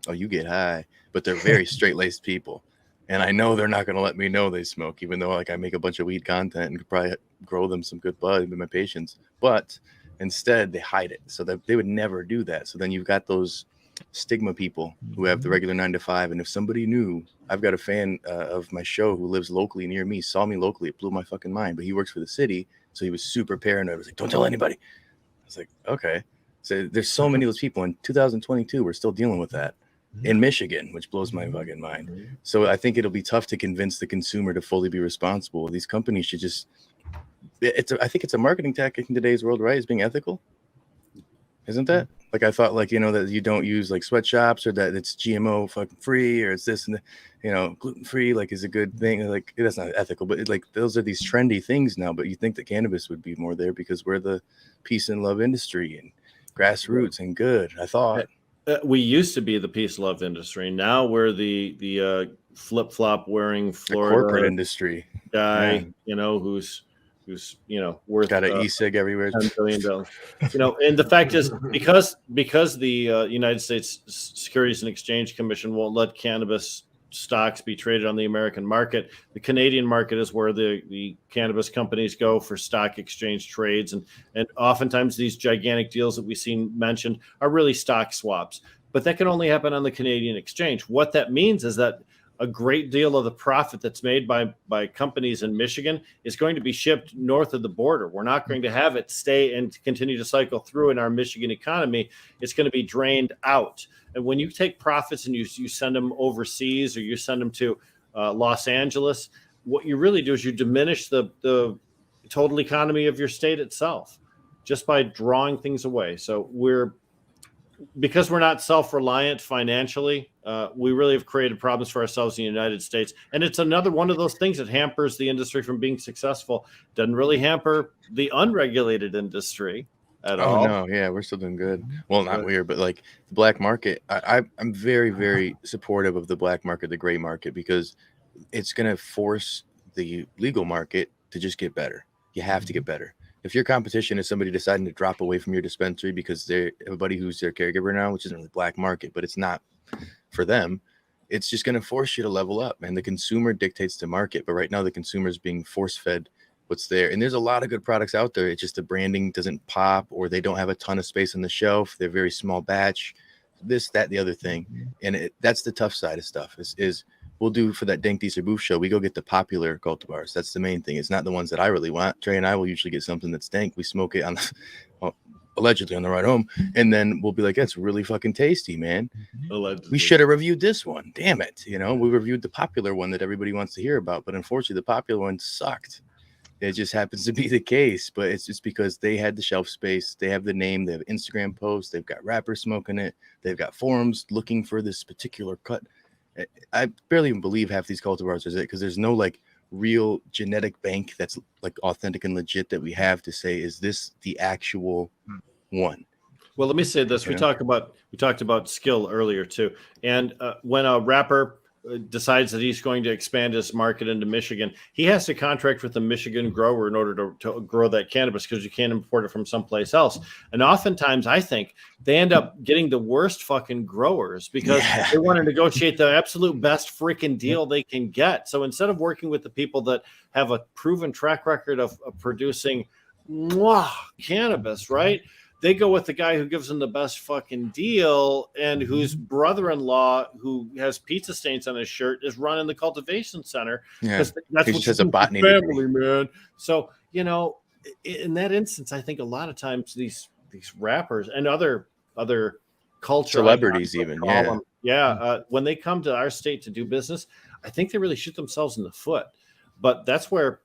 oh, you get high. But they're very straight-laced people. And I know they're not going to let me know they smoke, even though like I make a bunch of weed content and could probably grow them some good bud with my patients. But instead, they hide it. So that they would never do that. So then you've got those stigma people who have the regular 9 to 5. And if somebody knew, I've got a fan of my show who lives locally near me, saw me locally. It blew my fucking mind. But he works for the city. So he was super paranoid. I was like, don't tell anybody. I was like, okay. So there's so many of those people in 2022. We're still dealing with that in Michigan, which blows my fucking mind. So I think it'll be tough to convince the consumer to fully be responsible. These companies should just, I think it's a marketing tactic in today's world, right? Is being ethical. Isn't that? Like, I thought, like, you know, that you don't use like sweatshops, or that it's GMO fucking free, or it's this and you know, gluten free, like, is a good thing. Like, that's not ethical, but like, those are these trendy things now. But you think that cannabis would be more there because we're the peace and love industry and grassroots and good. I thought we used to be the peace and love industry. Now we're the flip flop wearing Florida corporate industry guy, you know, who's worth got an e-cig everywhere, $10 billion. You know, and the fact is, because the United States Securities and Exchange Commission won't let cannabis stocks be traded on the American market, the Canadian market is where the cannabis companies go for stock exchange trades, and oftentimes these gigantic deals that we've seen mentioned are really stock swaps. But that can only happen on the Canadian exchange. What that means is that a great deal of the profit that's made by companies in Michigan is going to be shipped north of the border. We're not going to have it stay and continue to cycle through in our Michigan economy. It's going to be drained out. And when you take profits and you send them overseas, or you send them to Los Angeles, what you really do is you diminish the total economy of your state itself just by drawing things away. So because we're not self-reliant financially, we really have created problems for ourselves in the United States. And it's another one of those things that hampers the industry from being successful. Doesn't really hamper the unregulated industry at all. Oh, no. Yeah, we're still doing good. Well, not weird, but like the black market, I'm very, very supportive of the black market, the gray market, because it's going to force the legal market to just get better. You have to get better. If your competition is somebody deciding to drop away from your dispensary because they're everybody who's their caregiver now, which isn't really black market, but it's not for them, it's just going to force you to level up. And the consumer dictates the market. But right now, the consumer is being force fed what's there. And there's a lot of good products out there. It's just the branding doesn't pop, or they don't have a ton of space on the shelf. They're very small batch, this, that, the other thing. And that's the tough side of stuff is we'll do for that Dank Deezer Booth show. We go get the popular cultivars. That's the main thing. It's not the ones that I really want. Trey and I will usually get something that's dank. We smoke it on allegedly on the ride home, and then we'll be like, "That's really fucking tasty, man. Allegedly. We should have reviewed this one. Damn it! You know, we reviewed the popular one that everybody wants to hear about, but unfortunately, the popular one sucked." It just happens to be the case, but it's just because they had the shelf space, they have the name, they have Instagram posts, they've got rappers smoking it, they've got forums looking for this particular cut. I barely even believe half these cultivars is it, because there's no like real genetic bank that's like authentic and legit that we have to say, is this the actual one? Well, let me say this: we talked about skill earlier too, and when a rapper decides that he's going to expand his market into Michigan, he has to contract with a Michigan grower in order to grow that cannabis, because you can't import it from someplace else. And oftentimes I think they end up getting the worst fucking growers because they want to negotiate the absolute best freaking deal they can get. So instead of working with the people that have a proven track record of producing cannabis, right? They go with the guy who gives them the best fucking deal and whose brother-in-law, who has pizza stains on his shirt, is running the cultivation center. Yeah, that's he what has a botany family, man. So, you know, in that instance, I think a lot of times these rappers and other culture celebrities even, when they come to our state to do business, I think they really shoot themselves in the foot. But that's where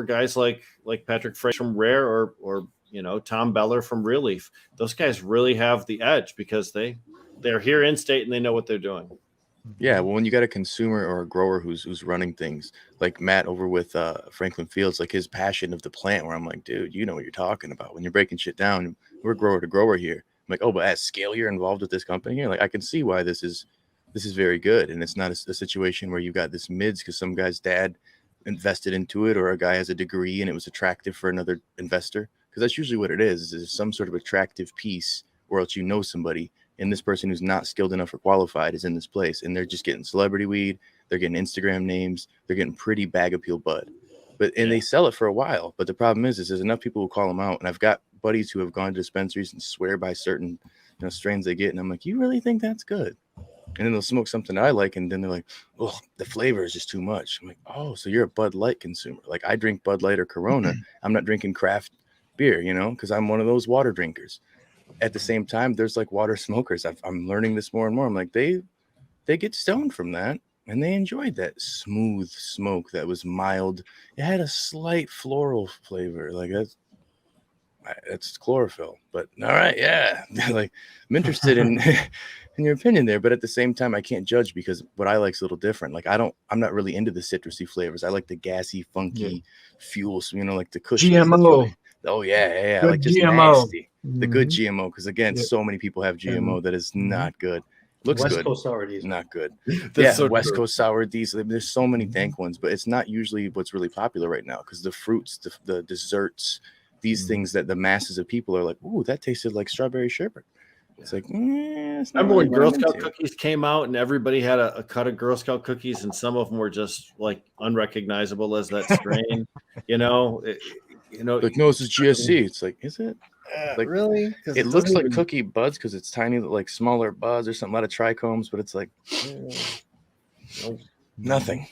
guys like Patrick Frey from Rare or Tom Beller from Real Leaf, those guys really have the edge because they're here in state and they know what they're doing. Yeah, well, when you got a consumer or a grower who's running things like Matt over with Franklin Fields, like his passion of the plant, where I'm like, dude, you know what you're talking about. When you're breaking shit down, we're grower to grower here. I'm like, oh, but at scale, you're involved with this company here. Like, I can see why this is very good, and it's not a situation where you got this mids because some guy's dad invested into it, or a guy has a degree and it was attractive for another investor. Because that's usually what it is some sort of attractive piece, or else somebody, and this person who's not skilled enough or qualified is in this place, and they're just getting celebrity weed, they're getting Instagram names, they're getting pretty bag appeal bud, they sell it for a while. But the problem is there's enough people who call them out, and I've got buddies who have gone to dispensaries and swear by certain strains they get, and I'm like, you really think that's good? And then they'll smoke something I like, and then they're like, oh, the flavor is just too much. I'm like, oh, so you're a Bud Light consumer. Like, I drink Bud Light or Corona. I'm not drinking craft beer, because I'm one of those water drinkers. At the same time, there's like water smokers. I'm learning this more and more. I'm like, they get stoned from that, and they enjoyed that smooth smoke that was mild. It had a slight floral flavor. Like, that's chlorophyll. But all right, yeah. Like, I'm interested in your opinion there, but at the same time, I can't judge because what I like is a little different. Like, I'm not really into the citrusy flavors. I like the gassy, funky fuels, like the cushion. GMO. Oh yeah. Good Like just GMO. nasty. The good GMO, because again, so many people have GMO that is not good. Looks West good, Coast sour diesel. not good. So West true. Coast sour diesel. There's so many dank ones, but it's not usually what's really popular right now, because the fruits, the desserts, these things that the masses of people are like, ooh, that tasted like strawberry sherbet. It's like, it's not Remember when really Girl what I'm Scout into. cookies came out and everybody had a cut of Girl Scout cookies, and some of them were just like unrecognizable as that strain. Like, no, this is GSC. It's like, is it? Like, really? It looks like cookie buds because it's tiny, like smaller buds or something. A lot of trichomes, but it's like nothing.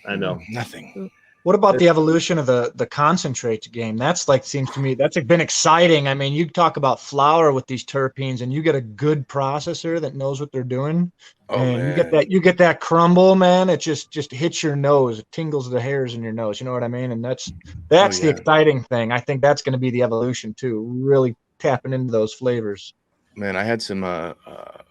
I know. Nothing. What about the evolution of the concentrates game? That's like, seems to me, that's been exciting. I mean, you talk about flower with these terpenes, and you get a good processor that knows what they're doing. Oh, and man. you get that crumble, man. It just hits your nose. It tingles the hairs in your nose. You know what I mean? And that's the exciting thing. I think that's going to be the evolution too. Really tapping into those flavors. Man, I had some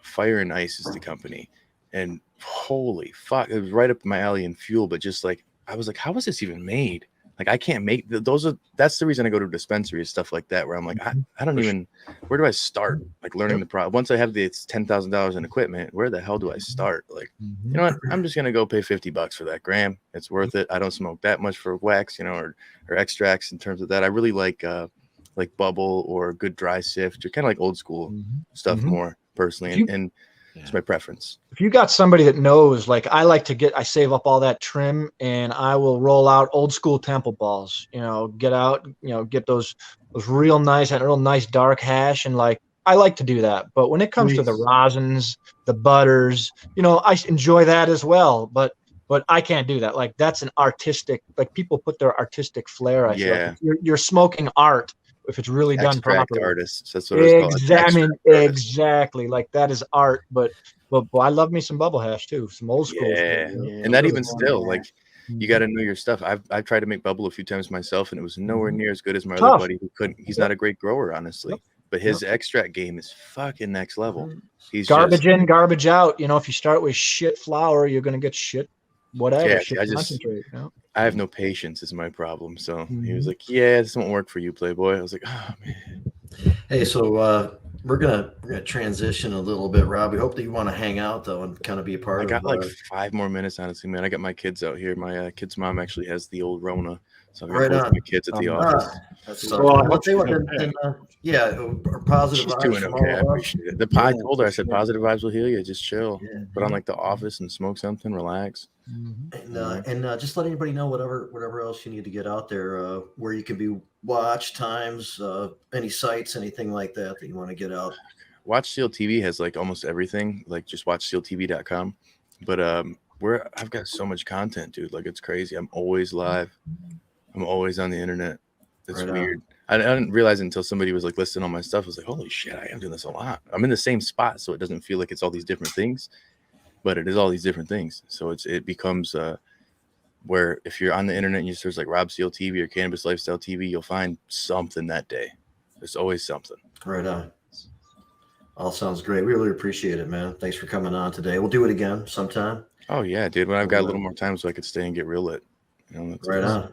Fire and Ice is the company, and holy fuck, it was right up my alley in fuel. But just like, I was like, how was this even made? Like, I can't make that's the reason I go to dispensaries, stuff like that, where I'm like, I don't even, where do I start? Like, learning the product. Once I have it's $10,000 in equipment, where the hell do I start? Like, you know what? I'm just going to go pay $50 for that gram. It's worth it. I don't smoke that much for wax, or extracts in terms of that. I really like bubble or good dry sift, or kind of like old school stuff more personally. And it's my preference. If you got somebody that knows, like, I save up all that trim and I will roll out old school temple balls, get those real nice dark hash. And like, I like to do that. But when it comes to the rosins, the butters, I enjoy that as well. But I can't do that. Like, that's an artistic, like, people put their artistic flair. You're smoking art. If it's really done properly, artists. That's what it's called. Exactly. Like, that is art. But I love me some bubble hash too, some old school. And that even still, like, you got to know your stuff. I've tried to make bubble a few times myself, and it was nowhere near as good as my Tough. other buddy who couldn't. He's not a great grower, honestly, but his extract game is fucking next level. He's garbage in, garbage out. You know, if you start with shit flour, you're gonna get shit whatever. Yeah, shit concentrate. You know? I have no patience is my problem. So he was like, "Yeah, this won't work for you, Playboy." I was like, "Oh man." Hey, so we're gonna transition a little bit, Rob. We hope that you want to hang out though and kind of be a part of. I got like 5 more minutes, honestly, man. I got my kids out here. My kid's mom actually has the old Rona, so I'm gonna go with my kids at the office. That's positive. She's vibes doing from okay. all I of us. appreciate it. I told her, I said, positive vibes will heal you. Just chill. Put on like the office and smoke something, relax. And just let anybody know whatever else you need to get out there, where you can be watched, times, any sites, anything like that you want to get out. Watch Seal TV has like almost everything. Like just watch sealtv.com. But I've got so much content, dude. Like it's crazy. I'm always live. I'm always on the internet. It's weird. I didn't realize it until somebody was like listing all my stuff. I was like, holy shit, I am doing this a lot. I'm in the same spot, so it doesn't feel like it's all these different things, but it is all these different things. So it becomes where if you're on the internet and you search like Rob Seal TV or Cannabis Lifestyle TV, you'll find something that day. There's always something. Right on. All sounds great. We really appreciate it, man. Thanks for coming on today. We'll do it again sometime. Oh yeah, dude. When I've got a little more time so I could stay and get real lit. You know, right on.